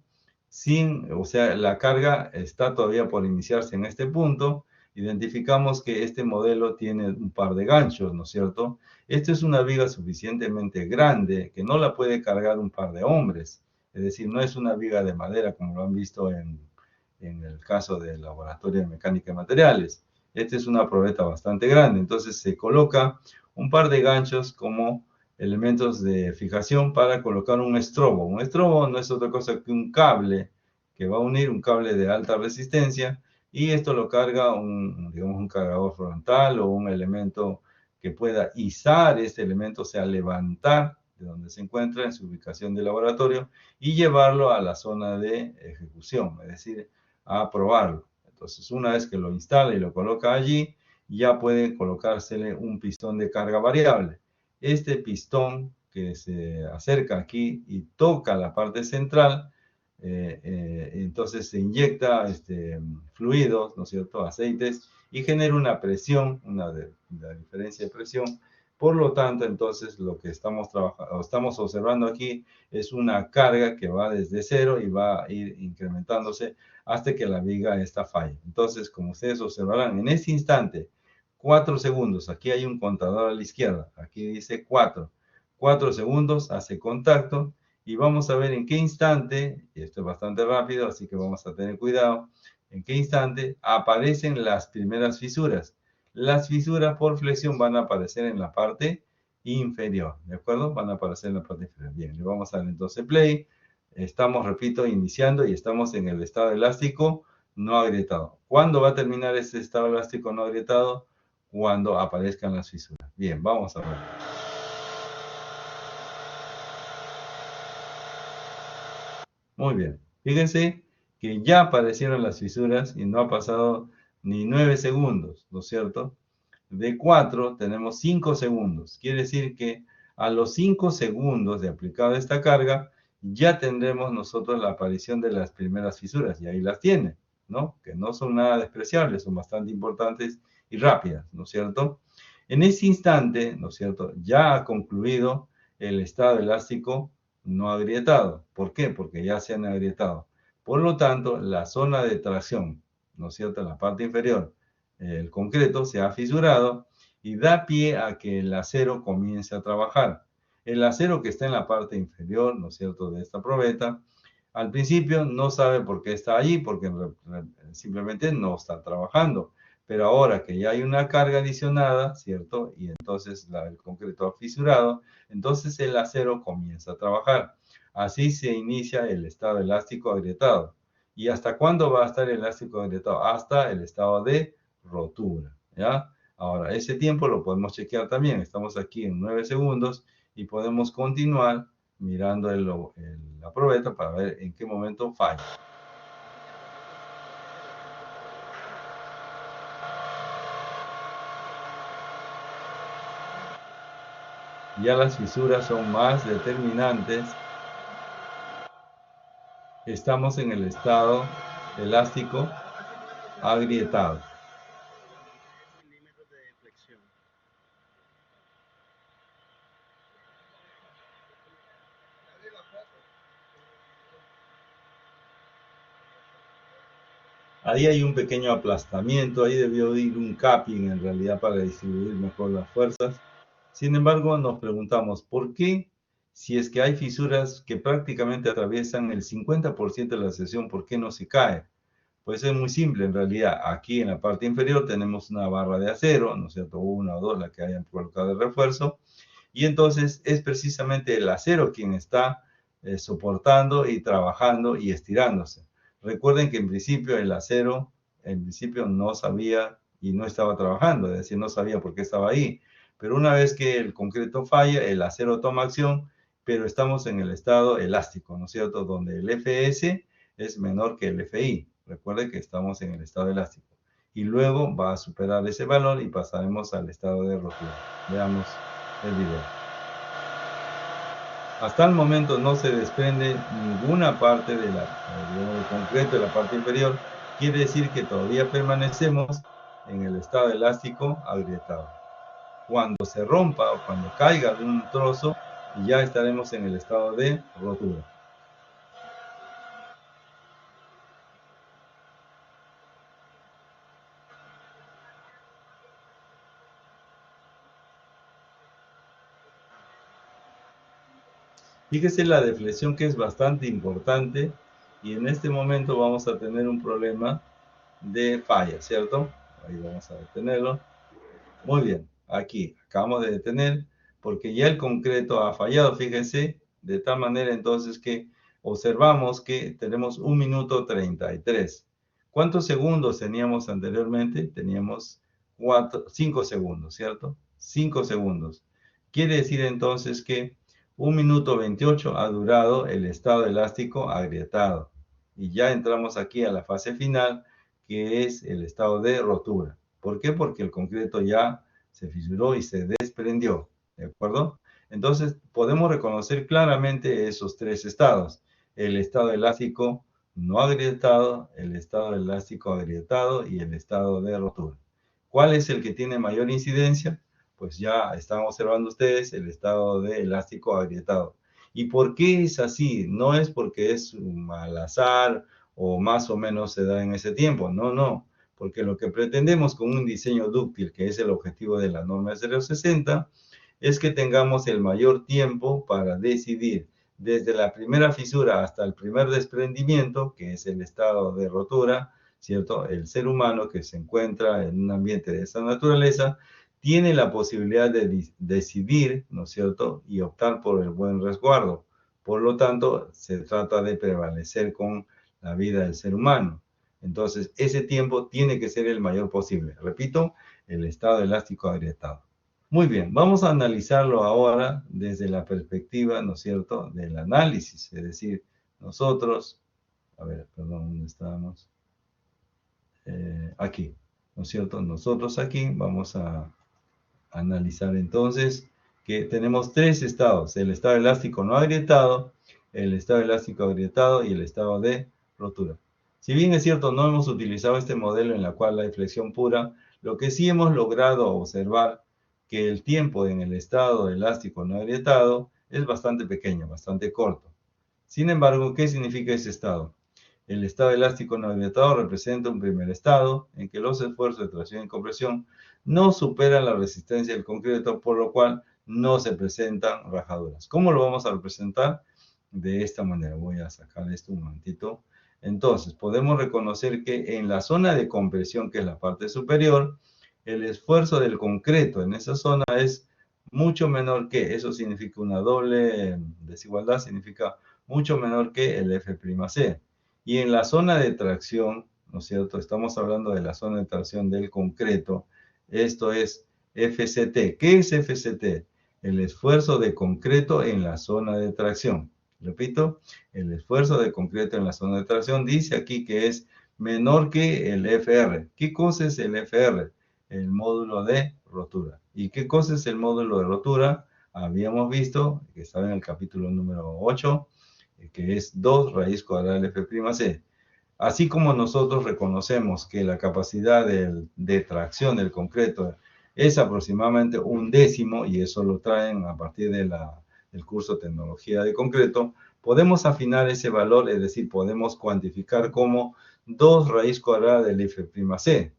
O sea, la carga está todavía por iniciarse en este punto. Identificamos que este modelo tiene un par de ganchos, ¿no es cierto? Esta es una viga suficientemente grande que no la puede cargar un par de hombres. Es decir, no es una viga de madera como lo han visto en el caso del laboratorio de mecánica de materiales. Esta es una probeta bastante grande, entonces se coloca un par de ganchos como elementos de fijación para colocar un estrobo. Un estrobo no es otra cosa que un cable que va a unir un cable de alta resistencia y esto lo carga digamos, un cargador frontal o un elemento que pueda izar este elemento, o sea, levantar de donde se encuentra en su ubicación de laboratorio y llevarlo a la zona de ejecución, es decir, a probarlo. Entonces, una vez que lo instala y lo coloca allí, ya puede colocársele un pistón de carga variable. Este pistón que se acerca aquí y toca la parte central, entonces se inyecta fluidos, ¿no es cierto?, aceites, y genera una presión, una diferencia de presión. Por lo tanto, entonces lo que estamos observando aquí es una carga que va desde cero y va a ir incrementándose hasta que la viga esta falle. Entonces, como ustedes observarán, en este instante, 4 segundos, aquí hay un contador a la izquierda, aquí dice 4. 4 segundos, hace contacto y vamos a ver en qué instante, y esto es bastante rápido, así que vamos a tener cuidado, en qué instante aparecen las primeras fisuras. Las fisuras por flexión van a aparecer en la parte inferior, ¿de acuerdo? Van a aparecer en la parte inferior. Bien, le vamos a dar entonces play. Estamos, repito, iniciando y estamos en el estado elástico no agrietado. ¿Cuándo va a terminar este estado elástico no agrietado? Cuando aparezcan las fisuras. Bien, vamos a ver. Muy bien. Fíjense que ya aparecieron las fisuras y no ha pasado ni 9 segundos, ¿no es cierto? De 4 tenemos 5 segundos. Quiere decir que a los 5 segundos de aplicada esta carga, ya tendremos nosotros la aparición de las primeras fisuras. Y ahí las tiene, ¿no? Que no son nada despreciables, son bastante importantes y rápidas, ¿no es cierto? En ese instante, ¿no es cierto? Ya ha concluido el estado elástico no agrietado. ¿Por qué? Porque ya se han agrietado. Por lo tanto, la zona de tracción, ¿no es cierto?, en la parte inferior, el concreto se ha fisurado y da pie a que el acero comience a trabajar. El acero que está en la parte inferior, ¿no es cierto?, de esta probeta, al principio no sabe por qué está allí, porque simplemente no está trabajando. Pero ahora que ya hay una carga adicionada, ¿cierto? Y entonces el concreto ha fisurado, entonces el acero comienza a trabajar. Así se inicia el estado elástico agrietado. ¿Y hasta cuándo va a estar el elástico agrietado? Hasta el estado de rotura, ¿ya? Ahora, ese tiempo lo podemos chequear también. Estamos aquí en 9 segundos y podemos continuar mirando la probeta para ver en qué momento falla. Ya las fisuras son más determinantes. Estamos en el estado elástico agrietado. Ahí hay un pequeño aplastamiento, ahí debió ir un capping en realidad para distribuir mejor las fuerzas. Sin embargo, nos preguntamos, ¿por qué si es que hay fisuras que prácticamente atraviesan el 50% de la sección, por qué no se cae? Pues es muy simple, en realidad, aquí en la parte inferior tenemos una barra de acero, ¿no es cierto?, una o dos, la que hayan colocado de refuerzo, y entonces es precisamente el acero quien está soportando y trabajando y estirándose. Recuerden que en principio el acero, en principio no sabía y no estaba trabajando, es decir, no sabía por qué estaba ahí. Pero una vez que el concreto falla, el acero toma acción, pero estamos en el estado elástico, ¿no es cierto?, donde el Fs es menor que el Fi. Recuerde que estamos en el estado elástico. Y luego va a superar ese valor y pasaremos al estado de rotura. Veamos el video. Hasta el momento no se desprende ninguna parte del concreto de la parte inferior. Quiere decir que todavía permanecemos en el estado elástico agrietado. Cuando se rompa o cuando caiga de un trozo, ya estaremos en el estado de rotura. Fíjese la deflexión, que es bastante importante, y en este momento vamos a tener un problema de falla, ¿cierto? Ahí vamos a detenerlo. Muy bien, aquí acabamos de detener porque ya el concreto ha fallado, fíjense, de tal manera entonces que observamos que tenemos 1 minuto 33. ¿Cuántos segundos teníamos anteriormente? Teníamos 5 segundos, ¿cierto? 5 segundos. Quiere decir entonces que 1 minuto 28 ha durado el estado elástico agrietado. Y ya entramos aquí a la fase final, que es el estado de rotura. ¿Por qué? Porque el concreto ya se fisuró y se desprendió, ¿de acuerdo? Entonces, podemos reconocer claramente esos tres estados: el estado elástico no agrietado, el estado elástico agrietado y el estado de rotura. ¿Cuál es el que tiene mayor incidencia? Pues ya están observando ustedes el estado de elástico agrietado. ¿Y por qué es así? No es porque es al azar o más o menos se da en ese tiempo, no, porque lo que pretendemos con un diseño dúctil, que es el objetivo de la norma 060, es que tengamos el mayor tiempo para decidir desde la primera fisura hasta el primer desprendimiento, que es el estado de rotura, ¿cierto? El ser humano que se encuentra en un ambiente de esa naturaleza tiene la posibilidad de decidir, ¿no es cierto?, y optar por el buen resguardo. Por lo tanto, se trata de prevalecer con la vida del ser humano. Entonces, ese tiempo tiene que ser el mayor posible. Repito, el estado elástico agrietado. Muy bien, vamos a analizarlo ahora desde la perspectiva, ¿no es cierto?, del análisis. Es decir, nosotros, a ver, perdón, ¿dónde estábamos? Aquí, ¿no es cierto? Nosotros aquí vamos a analizar entonces que tenemos tres estados: el estado elástico no agrietado, el estado elástico agrietado y el estado de rotura. Si bien es cierto, no hemos utilizado este modelo en la cual hay flexión pura, lo que sí hemos logrado observar que el tiempo en el estado elástico no agrietado es bastante pequeño, bastante corto. Sin embargo, ¿qué significa ese estado? El estado elástico no agrietado representa un primer estado en que los esfuerzos de tracción y compresión no superan la resistencia del concreto, por lo cual no se presentan rajaduras. ¿Cómo lo vamos a representar? De esta manera. Voy a sacar esto un momentito. Entonces, podemos reconocer que en la zona de compresión, que es la parte superior, el esfuerzo del concreto en esa zona es mucho menor que, eso significa una doble desigualdad, significa mucho menor que el F'C. Y en la zona de tracción, ¿no es cierto? Estamos hablando de la zona de tracción del concreto. Esto es FCT. ¿Qué es FCT? El esfuerzo de concreto en la zona de tracción. Repito, el esfuerzo de concreto en la zona de tracción dice aquí que es menor que el FR. ¿Qué cosa es el FR? El módulo de rotura. ¿Y qué cosa es el módulo de rotura? Habíamos visto, que estaba en el capítulo número 8, que es 2 raíz cuadrada del F'C. Así como nosotros reconocemos que la capacidad de tracción del concreto es aproximadamente 1/10, y eso lo traen a partir del curso Tecnología de Concreto, podemos afinar ese valor, es decir, podemos cuantificar como 2 raíz cuadrada del F'C.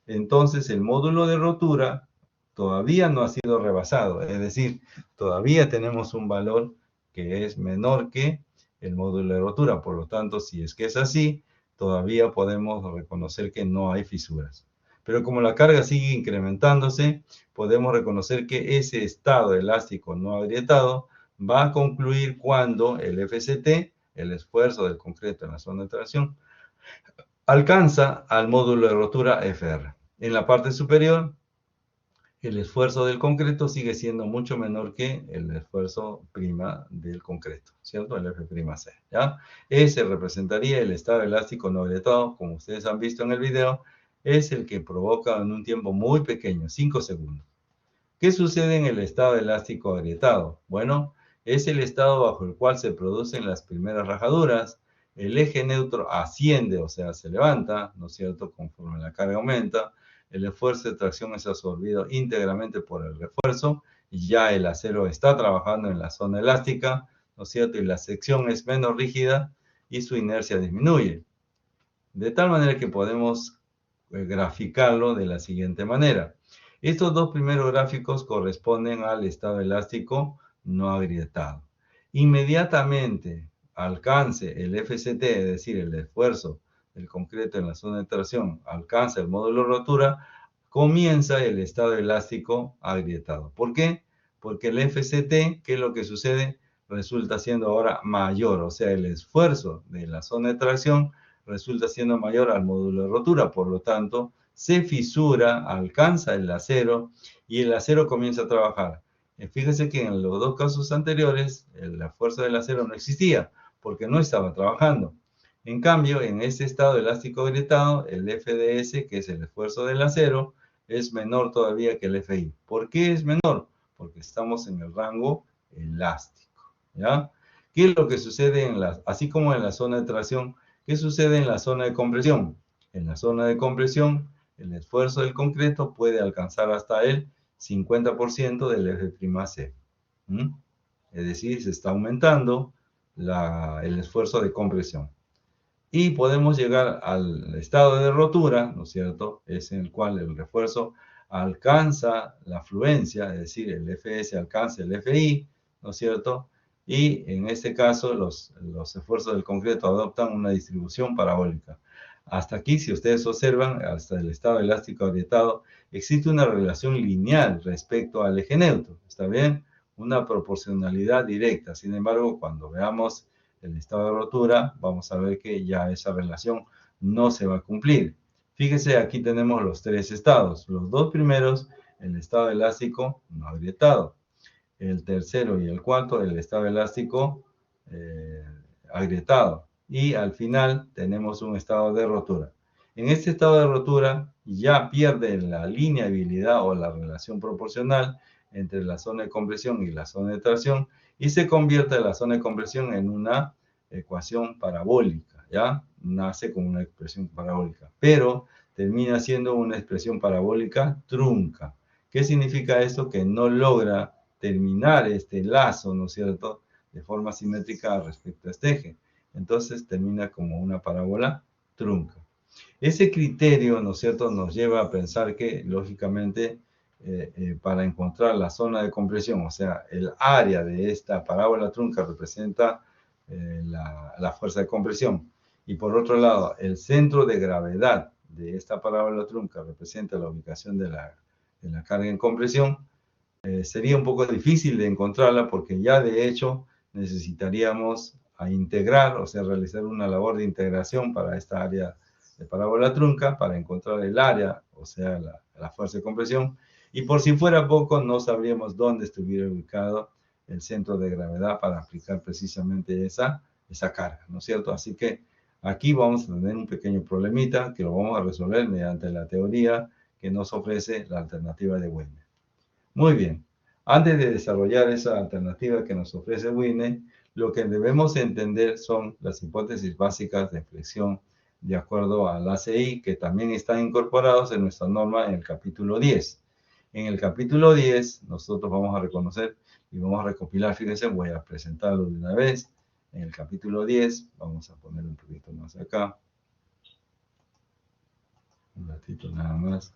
Entonces, el módulo de rotura todavía no ha sido rebasado, es decir, todavía tenemos un valor que es menor que el módulo de rotura. Por lo tanto, si es que es así, todavía podemos reconocer que no hay fisuras. Pero como la carga sigue incrementándose, podemos reconocer que ese estado elástico no agrietado va a concluir cuando el FCT, el esfuerzo del concreto en la zona de tracción, alcanza al módulo de rotura FR. En la parte superior, el esfuerzo del concreto sigue siendo mucho menor que el esfuerzo prima del concreto, ¿cierto? El F'C, ¿ya? Ese representaría el estado elástico no agrietado, como ustedes han visto en el video, es el que provoca en un tiempo muy pequeño, 5 segundos. ¿Qué sucede en el estado elástico agrietado? Bueno, es el estado bajo el cual se producen las primeras rajaduras, el eje neutro asciende, o sea, se levanta, ¿no es cierto?, conforme la carga aumenta, el esfuerzo de tracción es absorbido íntegramente por el refuerzo, y ya el acero está trabajando en la zona elástica, ¿no es cierto?, y la sección es menos rígida y su inercia disminuye. De tal manera que podemos graficarlo de la siguiente manera. Estos dos primeros gráficos corresponden al estado elástico no agrietado. Inmediatamente alcance el FCT, es decir, el esfuerzo del concreto en la zona de tracción, alcanza el módulo de rotura, comienza el estado elástico agrietado. ¿Por qué? Porque el FCT, ¿qué es lo que sucede? Resulta siendo ahora mayor, o sea, el esfuerzo de la zona de tracción resulta siendo mayor al módulo de rotura, por lo tanto, se fisura, alcanza el acero y el acero comienza a trabajar. Fíjese que en los dos casos anteriores, la fuerza del acero no existía, porque no estaba trabajando. En cambio, en este estado elástico agrietado, el FDS, que es el esfuerzo del acero, es menor todavía que el FI. ¿Por qué es menor? Porque estamos en el rango elástico, ¿ya? ¿Qué es lo que sucede así como en la zona de tracción? ¿Qué sucede en la zona de compresión? En la zona de compresión, el esfuerzo del concreto puede alcanzar hasta el 50% del F'C. Es decir, se está aumentando el esfuerzo de compresión. Y podemos llegar al estado de rotura, ¿no es cierto? Es en el cual el refuerzo alcanza la fluencia, es decir, el Fs alcanza el Fi, ¿no es cierto? Y en este caso los esfuerzos del concreto adoptan una distribución parabólica. Hasta aquí, si ustedes observan, hasta el estado elástico agrietado, existe una relación lineal respecto al eje neutro, ¿está bien? Una proporcionalidad directa. Sin embargo, cuando veamos el estado de rotura, vamos a ver que ya esa relación no se va a cumplir. Fíjese, aquí tenemos los tres estados. Los dos primeros, el estado elástico no agrietado. El tercero y el cuarto, el estado elástico agrietado. Y al final tenemos un estado de rotura. En este estado de rotura ya pierde la lineabilidad o la relación proporcional entre la zona de compresión y la zona de tracción y se convierte la zona de compresión en una ecuación parabólica, ¿ya? Nace como una expresión parabólica, pero termina siendo una expresión parabólica trunca. ¿Qué significa esto? Que no logra terminar este lazo, ¿no es cierto?, de forma simétrica respecto a este eje. Entonces termina como una parábola trunca. Ese criterio, ¿no es cierto?, nos lleva a pensar que, lógicamente, para encontrar la zona de compresión, o sea, el área de esta parábola trunca representa la fuerza de compresión. Y por otro lado, el centro de gravedad de esta parábola trunca representa la ubicación de la carga en compresión. Sería un poco difícil de encontrarla porque ya de hecho necesitaríamos integrar, o sea, realizar una labor de integración para esta área de parábola trunca para encontrar el área, o sea, la fuerza de compresión. Y por si fuera poco, no sabríamos dónde estuviera ubicado el centro de gravedad para aplicar precisamente esa carga, ¿no es cierto? Así que aquí vamos a tener un pequeño problemita que lo vamos a resolver mediante la teoría que nos ofrece la alternativa de Wigner. Muy bien. Antes de desarrollar esa alternativa que nos ofrece Wigner, lo que debemos entender son las hipótesis básicas de flexión de acuerdo al ACI, que también están incorporados en nuestra norma en el capítulo 10. En el capítulo 10, nosotros vamos a reconocer y vamos a recopilar, fíjense, voy a presentarlo de una vez. En el capítulo 10, vamos a poner un poquito más acá. Un ratito nada más.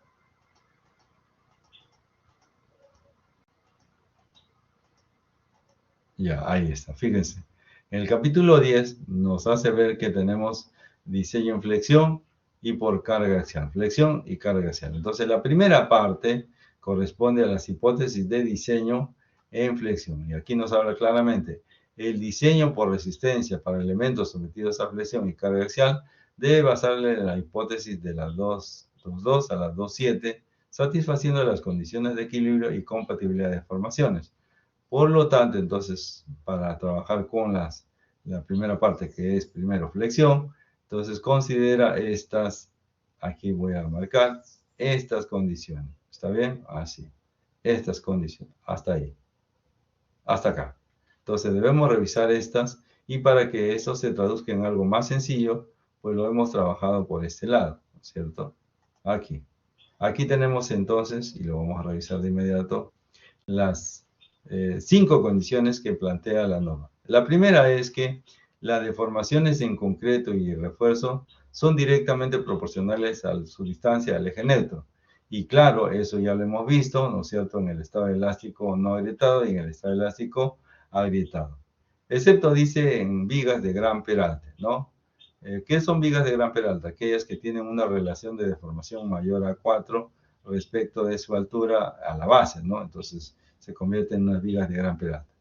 Ya, ahí está, fíjense. En el capítulo 10 nos hace ver que tenemos diseño en flexión y por carga axial. Flexión y carga axial. Entonces, la primera parte corresponde a las hipótesis de diseño en flexión. Y aquí nos habla claramente, el diseño por resistencia para elementos sometidos a flexión y carga axial debe basarle en la hipótesis de las 2.2 a las 2.7, satisfaciendo las condiciones de equilibrio y compatibilidad de formaciones. Por lo tanto, entonces, para trabajar con la primera parte, que es primero flexión, entonces considera estas, aquí voy a marcar, estas condiciones. ¿Está bien? Así. Estas condiciones. Hasta ahí. Hasta acá. Entonces, debemos revisar estas y para que eso se traduzca en algo más sencillo, pues lo hemos trabajado por este lado, ¿no es cierto? Aquí. Aquí tenemos entonces, y lo vamos a revisar de inmediato, las 5 condiciones que plantea la norma. La primera es que las deformaciones en concreto y refuerzo son directamente proporcionales a su distancia al eje neutro. Y claro, eso ya lo hemos visto, ¿no es cierto?, en el estado elástico no agrietado y en el estado elástico agrietado. Excepto, dice, en vigas de gran peralte, ¿no? ¿Qué son vigas de gran peralte? Aquellas que tienen una relación de deformación mayor a 4 respecto de su altura a la base, ¿no? Entonces, se convierte en unas vigas de gran peralte.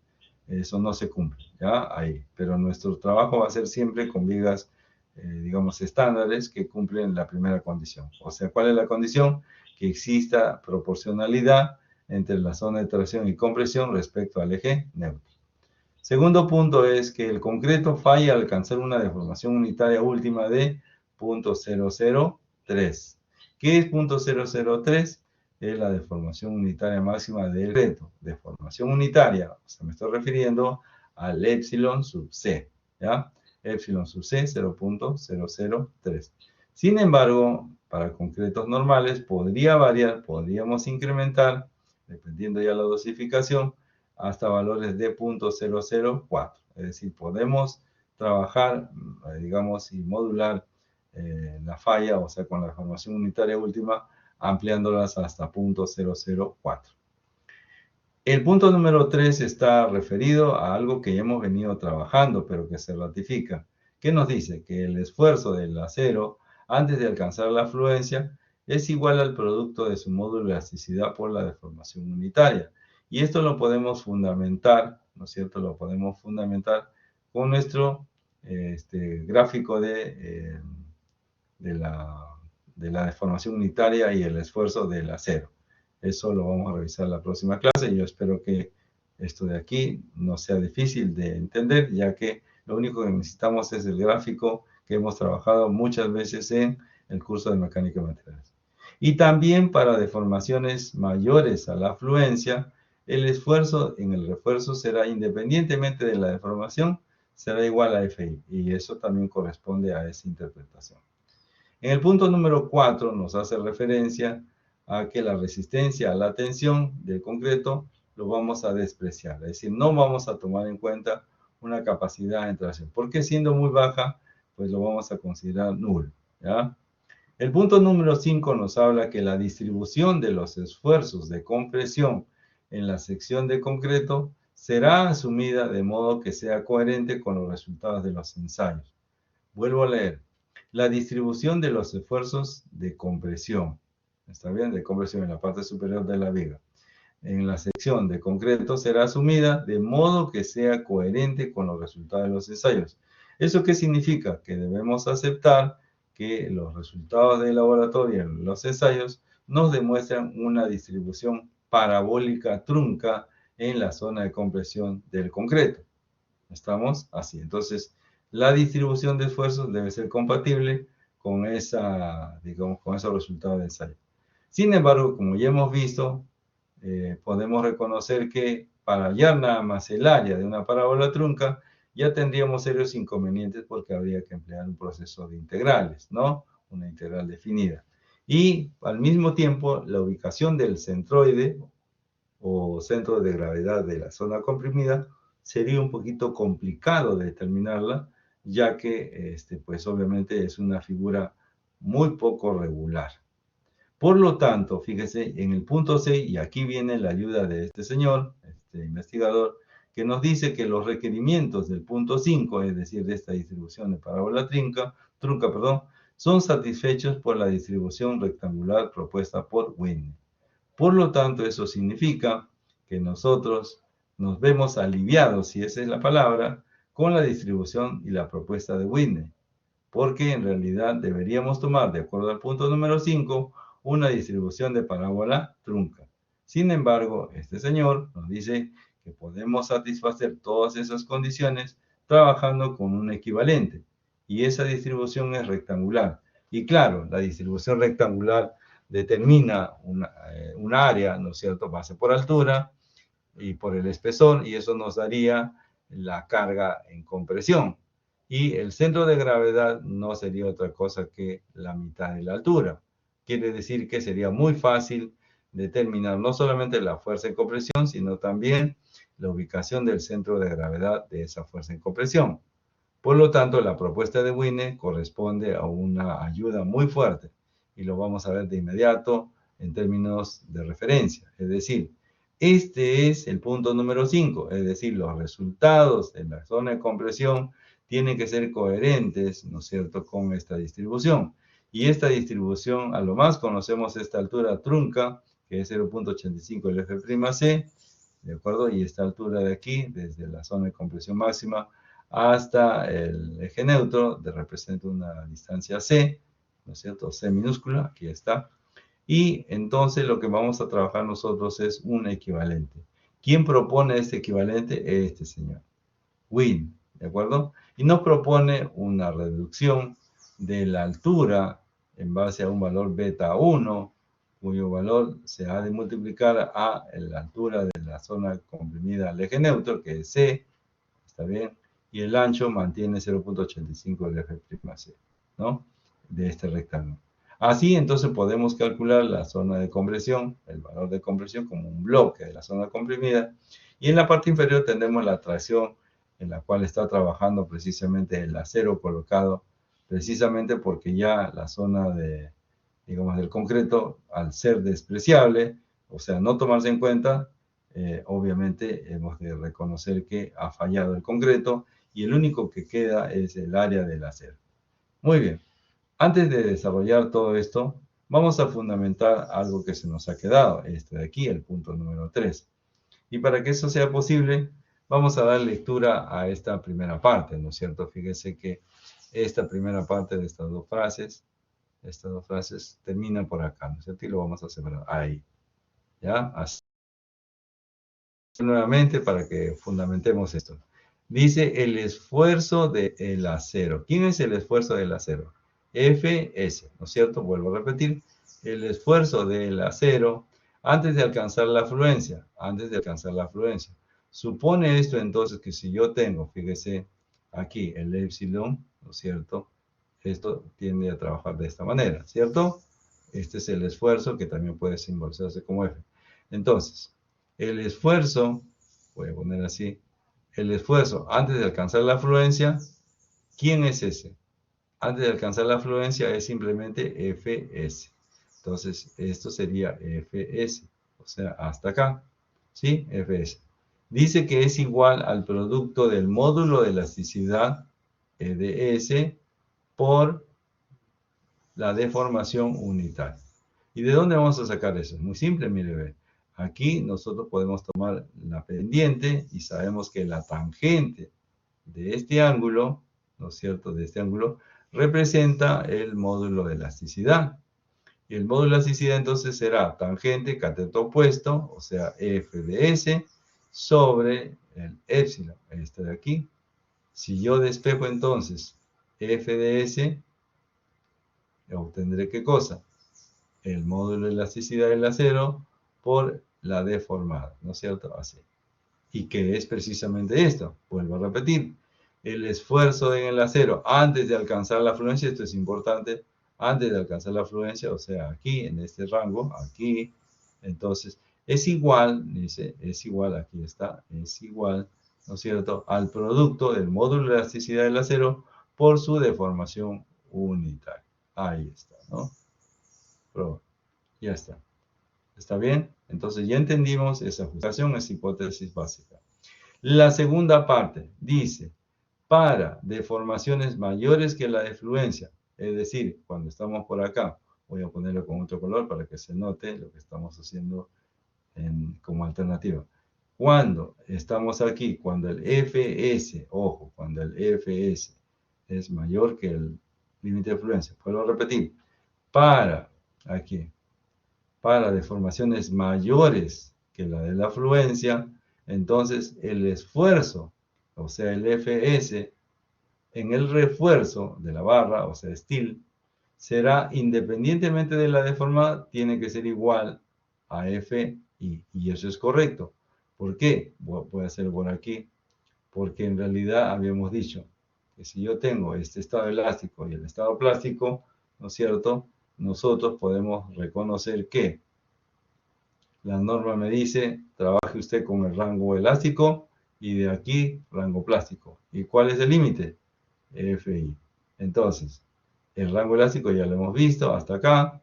Eso no se cumple, ¿ya? Ahí. Pero nuestro trabajo va a ser siempre con vigas, digamos, estándares que cumplen la primera condición. O sea, ¿cuál es la condición? Que exista proporcionalidad entre la zona de tracción y compresión respecto al eje neutro. Segundo punto es que el concreto falla al alcanzar una deformación unitaria última de 0.003. ¿Qué es 0.003? Es la deformación unitaria máxima del concreto. Deformación unitaria, o sea, me estoy refiriendo al epsilon sub c, ¿ya? Epsilon sub c, 0.003. Sin embargo, para concretos normales podría variar, podríamos incrementar, dependiendo ya la dosificación, hasta valores de 0.004. Es decir, podemos trabajar, digamos, y modular la falla, o sea, con la deformación unitaria última, ampliándolas hasta 0.004. El punto número 3 está referido a algo que ya hemos venido trabajando, pero que se ratifica. ¿Qué nos dice? Que el esfuerzo del acero antes de alcanzar la fluencia es igual al producto de su módulo de elasticidad por la deformación unitaria. Y esto lo podemos fundamentar, ¿no es cierto? Lo podemos fundamentar con nuestro gráfico de la deformación unitaria y el esfuerzo del acero. Eso lo vamos a revisar en la próxima clase y yo espero que esto de aquí no sea difícil de entender, ya que lo único que necesitamos es el gráfico que hemos trabajado muchas veces en el curso de mecánica de materiales. Y también para deformaciones mayores a la fluencia, el esfuerzo en el refuerzo será, independientemente de la deformación, será igual a FI, y eso también corresponde a esa interpretación. En el punto número 4 nos hace referencia a que la resistencia a la tensión del concreto lo vamos a despreciar. Es decir, no vamos a tomar en cuenta una capacidad de tracción. Porque siendo muy baja, pues lo vamos a considerar nulo. ¿Ya? El punto número 5 nos habla que la distribución de los esfuerzos de compresión en la sección de concreto será asumida de modo que sea coherente con los resultados de los ensayos. Vuelvo a leer. La distribución de los esfuerzos de compresión, ¿está bien? De compresión en la parte superior de la viga, en la sección de concreto será asumida de modo que sea coherente con los resultados de los ensayos. ¿Eso qué significa? Que debemos aceptar que los resultados del laboratorio en los ensayos nos demuestran una distribución parabólica trunca en la zona de compresión del concreto. ¿Estamos? Así. Entonces, la distribución de esfuerzos debe ser compatible con esa, digamos, con esos resultados de ensayo. Sin embargo, como ya hemos visto, podemos reconocer que para hallar nada más el área de una parábola trunca, ya tendríamos serios inconvenientes porque habría que emplear un proceso de integrales, ¿no? Una integral definida. Y al mismo tiempo, la ubicación del centroide o centro de gravedad de la zona comprimida sería un poquito complicado de determinarla, ya que, pues obviamente es una figura muy poco regular. Por lo tanto, fíjese, en el punto 6, y aquí viene la ayuda de este señor, este investigador, que nos dice que los requerimientos del punto 5, es decir, de esta distribución de parábola trunca, son satisfechos por la distribución rectangular propuesta por Whitney. Por lo tanto, eso significa que nosotros nos vemos aliviados, si esa es la palabra, con la distribución y la propuesta de Whitney, porque en realidad deberíamos tomar, de acuerdo al punto número 5, una distribución de parábola trunca. Sin embargo, este señor nos dice que podemos satisfacer todas esas condiciones trabajando con un equivalente, y esa distribución es rectangular. Y claro, la distribución rectangular determina un área, ¿no es cierto?, base por altura y por el espesor, y eso nos daría la carga en compresión. Y el centro de gravedad no sería otra cosa que la mitad de la altura. Quiere decir que sería muy fácil determinar no solamente la fuerza en compresión, sino también la ubicación del centro de gravedad de esa fuerza en compresión. Por lo tanto, la propuesta de Whitney corresponde a una ayuda muy fuerte y lo vamos a ver de inmediato en términos de referencia. Es decir, este es el punto número 5, es decir, los resultados en la zona de compresión tienen que ser coherentes, ¿no es cierto?, con esta distribución. Y esta distribución, a lo más conocemos esta altura trunca, que es 0.85 del F', ¿de acuerdo? Y esta altura de aquí, desde la zona de compresión máxima hasta el eje neutro, representa una distancia C, ¿no es cierto? C minúscula, aquí está. Y entonces lo que vamos a trabajar nosotros es un equivalente. ¿Quién propone este equivalente? Este señor, Whitney, ¿de acuerdo? Y nos propone una reducción de la altura en base a un valor beta 1, cuyo valor se ha de multiplicar a la altura de la zona comprimida al eje neutro, que es C, ¿está bien? Y el ancho mantiene 0.85 del F', ¿no? De este rectángulo. Así, entonces, podemos calcular la zona de compresión, el valor de compresión como un bloque de la zona comprimida. Y en la parte inferior tendremos la tracción en la cual está trabajando precisamente el acero colocado, precisamente porque ya la zona de, digamos, del concreto, al ser despreciable, o sea, no tomarse en cuenta, obviamente hemos de reconocer que ha fallado el concreto y el único que queda es el área del acero. Muy bien, antes de desarrollar todo esto, vamos a fundamentar algo que se nos ha quedado, este de aquí, el punto número 3. Y para que eso sea posible, vamos a dar lectura a esta primera parte, ¿no es cierto? Fíjese que esta primera parte de estas dos frases terminan por acá, ¿no es cierto? Y lo vamos a separar ahí, ¿ya? Así. Nuevamente para que fundamentemos esto. Dice el esfuerzo del acero. ¿Quién es el esfuerzo del acero? Fs, ¿no es cierto? Vuelvo a repetir. El esfuerzo del acero antes de alcanzar la fluencia. Antes de alcanzar la fluencia. Supone esto entonces que si yo tengo, fíjese aquí, el epsilon, ¿no es cierto? Esto tiende a trabajar de esta manera, ¿cierto? Este es el esfuerzo que también puede simbolizarse como F. Entonces, El esfuerzo, voy a poner así, el esfuerzo antes de alcanzar la fluencia, ¿quién es ese? Antes de alcanzar la fluencia es simplemente Fs. Entonces, esto sería Fs, o sea, hasta acá, ¿sí? Fs. Dice que es igual al producto del módulo de elasticidad EDS por la deformación unitaria. ¿Y de dónde vamos a sacar eso? Es muy simple, mire, ve. Aquí nosotros podemos tomar la pendiente y sabemos que la tangente de este ángulo, ¿no es cierto?, de este ángulo, representa el módulo de elasticidad. Y el módulo de elasticidad entonces será tangente, cateto opuesto, o sea, F de S, sobre el épsilon, este de aquí. Si yo despejo entonces F de S, obtendré ¿qué cosa? El módulo de elasticidad del acero por la deformada, ¿no es cierto? Así. ¿Y qué es precisamente esto? Vuelvo a repetir. El esfuerzo en el acero antes de alcanzar la fluencia, esto es importante, antes de alcanzar la fluencia, o sea, aquí, en este rango, aquí, entonces, es igual, dice, es igual, aquí está, es igual, ¿no es cierto?, al producto del módulo de elasticidad del acero por su deformación unitaria. Ahí está, ¿no? Pero ya está. ¿Está bien? Entonces ya entendimos esa ajustación, esa hipótesis básica. La segunda parte dice, para deformaciones mayores que la de fluencia, es decir, cuando estamos por acá, voy a ponerlo con otro color para que se note lo que estamos haciendo como alternativa. Cuando estamos aquí, cuando el Fs, ojo, cuando el Fs es mayor que el límite de fluencia, puedo repetir, para aquí, para deformaciones mayores que la de la fluencia, entonces el esfuerzo, o sea, el Fs, en el refuerzo de la barra, o sea, steel, será independientemente de la deformada, tiene que ser igual a Fi, y eso es correcto. ¿Por qué? Voy a hacer por aquí, porque en realidad habíamos dicho que si yo tengo este estado elástico y el estado plástico, ¿no es cierto?, nosotros podemos reconocer que la norma me dice, trabaje usted con el rango elástico y de aquí rango plástico. ¿Y cuál es el límite? Fi. Entonces, el rango elástico ya lo hemos visto hasta acá,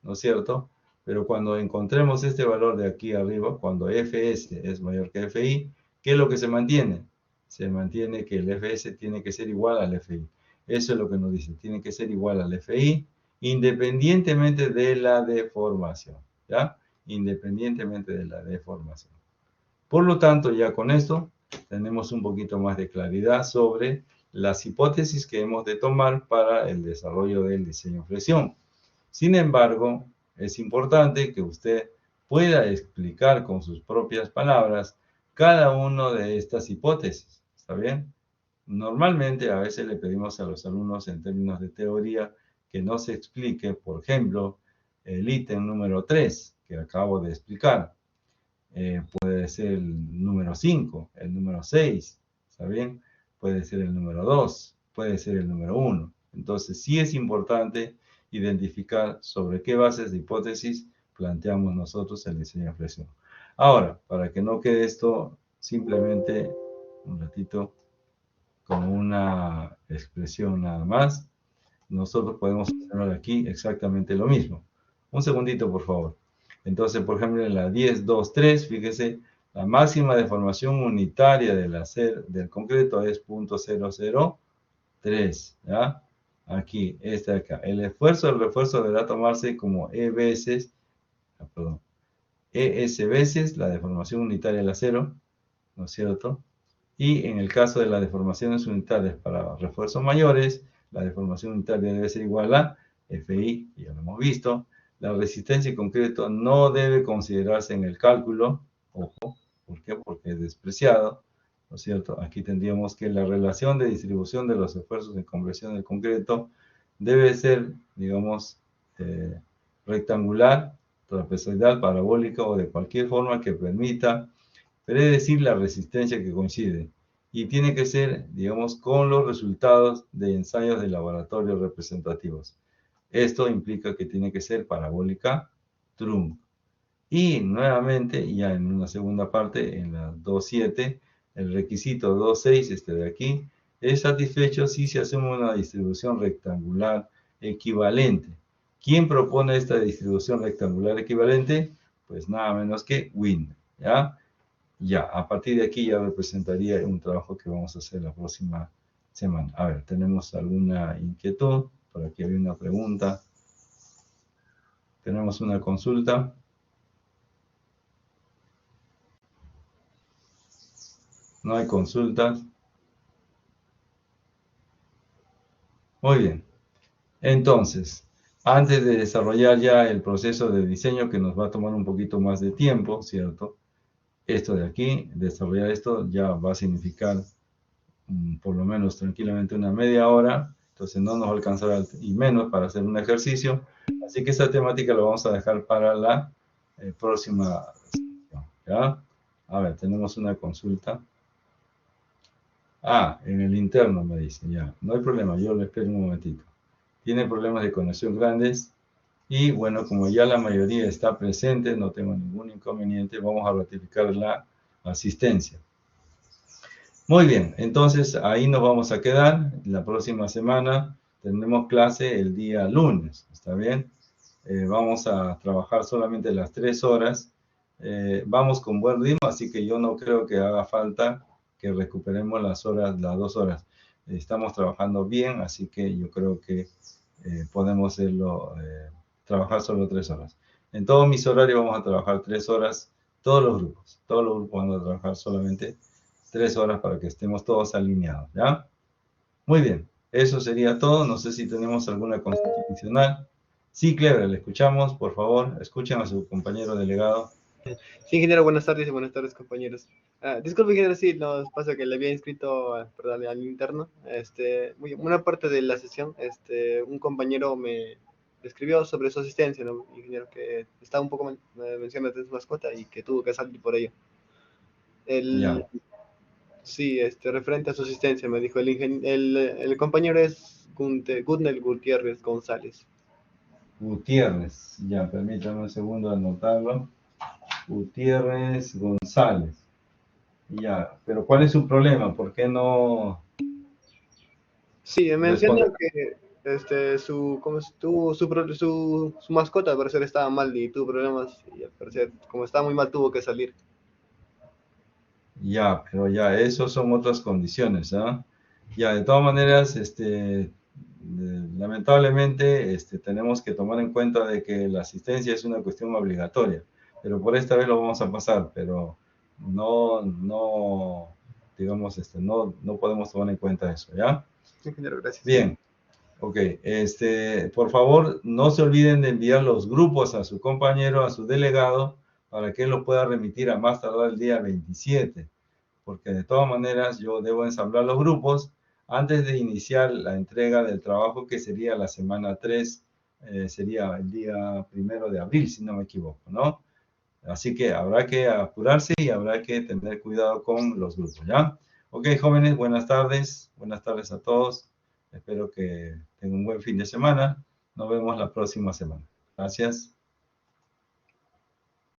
¿no es cierto? Pero cuando encontremos este valor de aquí arriba, cuando Fs es mayor que Fi, ¿qué es lo que se mantiene? Se mantiene que el Fs tiene que ser igual al Fi. Eso es lo que nos dice, tiene que ser igual al Fi independientemente de la deformación, ¿ya? Independientemente de la deformación. Por lo tanto, ya con esto tenemos un poquito más de claridad sobre las hipótesis que hemos de tomar para el desarrollo del diseño flexión. Sin embargo, es importante que usted pueda explicar con sus propias palabras cada una de estas hipótesis. ¿Está bien? Normalmente a veces le pedimos a los alumnos en términos de teoría que no se explique, por ejemplo, el ítem número 3 que acabo de explicar. Puede ser el número 5, el número 6, ¿está bien? Puede ser el número 2, puede ser el número 1. Entonces, sí es importante identificar sobre qué bases de hipótesis planteamos nosotros el diseño de flexión. Ahora, para que no quede esto simplemente un ratito como una expresión nada más, nosotros podemos observar aquí exactamente lo mismo. Un segundito, por favor. Entonces, por ejemplo, en la 10.2.3, fíjese, la máxima deformación unitaria del concreto es 0.003, ¿ya? Aquí, este de acá. El esfuerzo del refuerzo deberá tomarse como ES veces la deformación unitaria del acero, ¿no es cierto? Y en el caso de las deformaciones unitarias para refuerzos mayores, la deformación unitaria debe ser igual a Fi, ya lo hemos visto. La resistencia en concreto no debe considerarse en el cálculo, ojo, ¿por qué? Porque es despreciado, ¿no es cierto? Aquí tendríamos que la relación de distribución de los esfuerzos de conversión del concreto debe ser, digamos, rectangular, trapezoidal, parabólica o de cualquier forma que permita predecir la resistencia que coincide, y tiene que ser, digamos, con los resultados de ensayos de laboratorio representativos. Esto implica que tiene que ser parabólica trunc. Y nuevamente, ya en una segunda parte, en la 2.7, el requisito 2.6, este de aquí, es satisfecho si se asume una distribución rectangular equivalente. ¿Quién propone esta distribución rectangular equivalente? Pues nada menos que Wien, ¿ya? Ya, a partir de aquí ya representaría un trabajo que vamos a hacer la próxima semana. A ver, ¿tenemos alguna inquietud? Por aquí había una pregunta. ¿Tenemos una consulta? No hay consultas. Muy bien. Entonces, antes de desarrollar ya el proceso de diseño que nos va a tomar un poquito más de tiempo, ¿cierto? Esto de aquí, desarrollar esto ya va a significar por lo menos tranquilamente una media hora, entonces no nos alcanzará y menos para hacer un ejercicio, así que esta temática la vamos a dejar para la próxima sesión, ¿ya? A ver, tenemos una consulta. Ah, en el interno me dice, ya, no hay problema, yo le espero un momentito. Tiene problemas de conexión grandes y bueno, como ya la mayoría está presente, no tengo ningún inconveniente, vamos a ratificar la asistencia. Muy bien, entonces ahí nos vamos a quedar. La próxima semana tendremos clase el día lunes, ¿está bien? Vamos a trabajar solamente las 3 horas. Vamos con buen ritmo, así que yo no creo que haga falta que recuperemos las horas, las 2 horas. Estamos trabajando bien, así que yo creo que podemos hacerlo, trabajar solo 3 horas. En todos mis horarios vamos a trabajar 3 horas, todos los grupos van a trabajar solamente 3 horas para que estemos todos alineados, ¿ya? Muy bien, eso sería todo. No sé si tenemos alguna consulta adicional. Sí, Clever, le escuchamos, por favor, escuchen a su compañero delegado. Sí, ingeniero, buenas tardes y buenas tardes, compañeros. Disculpe, ingeniero, sí, nos pasa que le había inscrito, perdón, al interno. Una parte de la sesión, un compañero me escribió sobre su asistencia, ¿no, ingeniero? Que estaba un poco mencionando de su mascota y que tuvo que salir por ello. Ya, Sí, referente a su asistencia, me dijo el compañero es Gutnel Gutiérrez González. Gutiérrez, ya, permítame un segundo anotarlo. Gutiérrez González. Ya, pero ¿cuál es su problema? ¿Por qué no Sí, menciona responde? que ¿cómo es? Su mascota al parecer estaba mal y tuvo problemas y al parecer como estaba muy mal tuvo que salir. Ya, pero ya, esos son otras condiciones, ¿ah? Ya, de todas maneras, lamentablemente, tenemos que tomar en cuenta de que la asistencia es una cuestión obligatoria, pero por esta vez lo vamos a pasar, pero no, digamos, no podemos tomar en cuenta eso, ¿ya? Ingeniero, gracias. Bien, ok, por favor, no se olviden de enviar los grupos a su compañero, a su delegado, para que él lo pueda remitir a más tardar el día 27, porque de todas maneras yo debo ensamblar los grupos antes de iniciar la entrega del trabajo que sería la semana 3, sería el día 1 de abril, si no me equivoco, ¿no? Así que habrá que apurarse y habrá que tener cuidado con los grupos, ¿ya? Ok, jóvenes, buenas tardes a todos. Espero que tengan un buen fin de semana. Nos vemos la próxima semana. Gracias.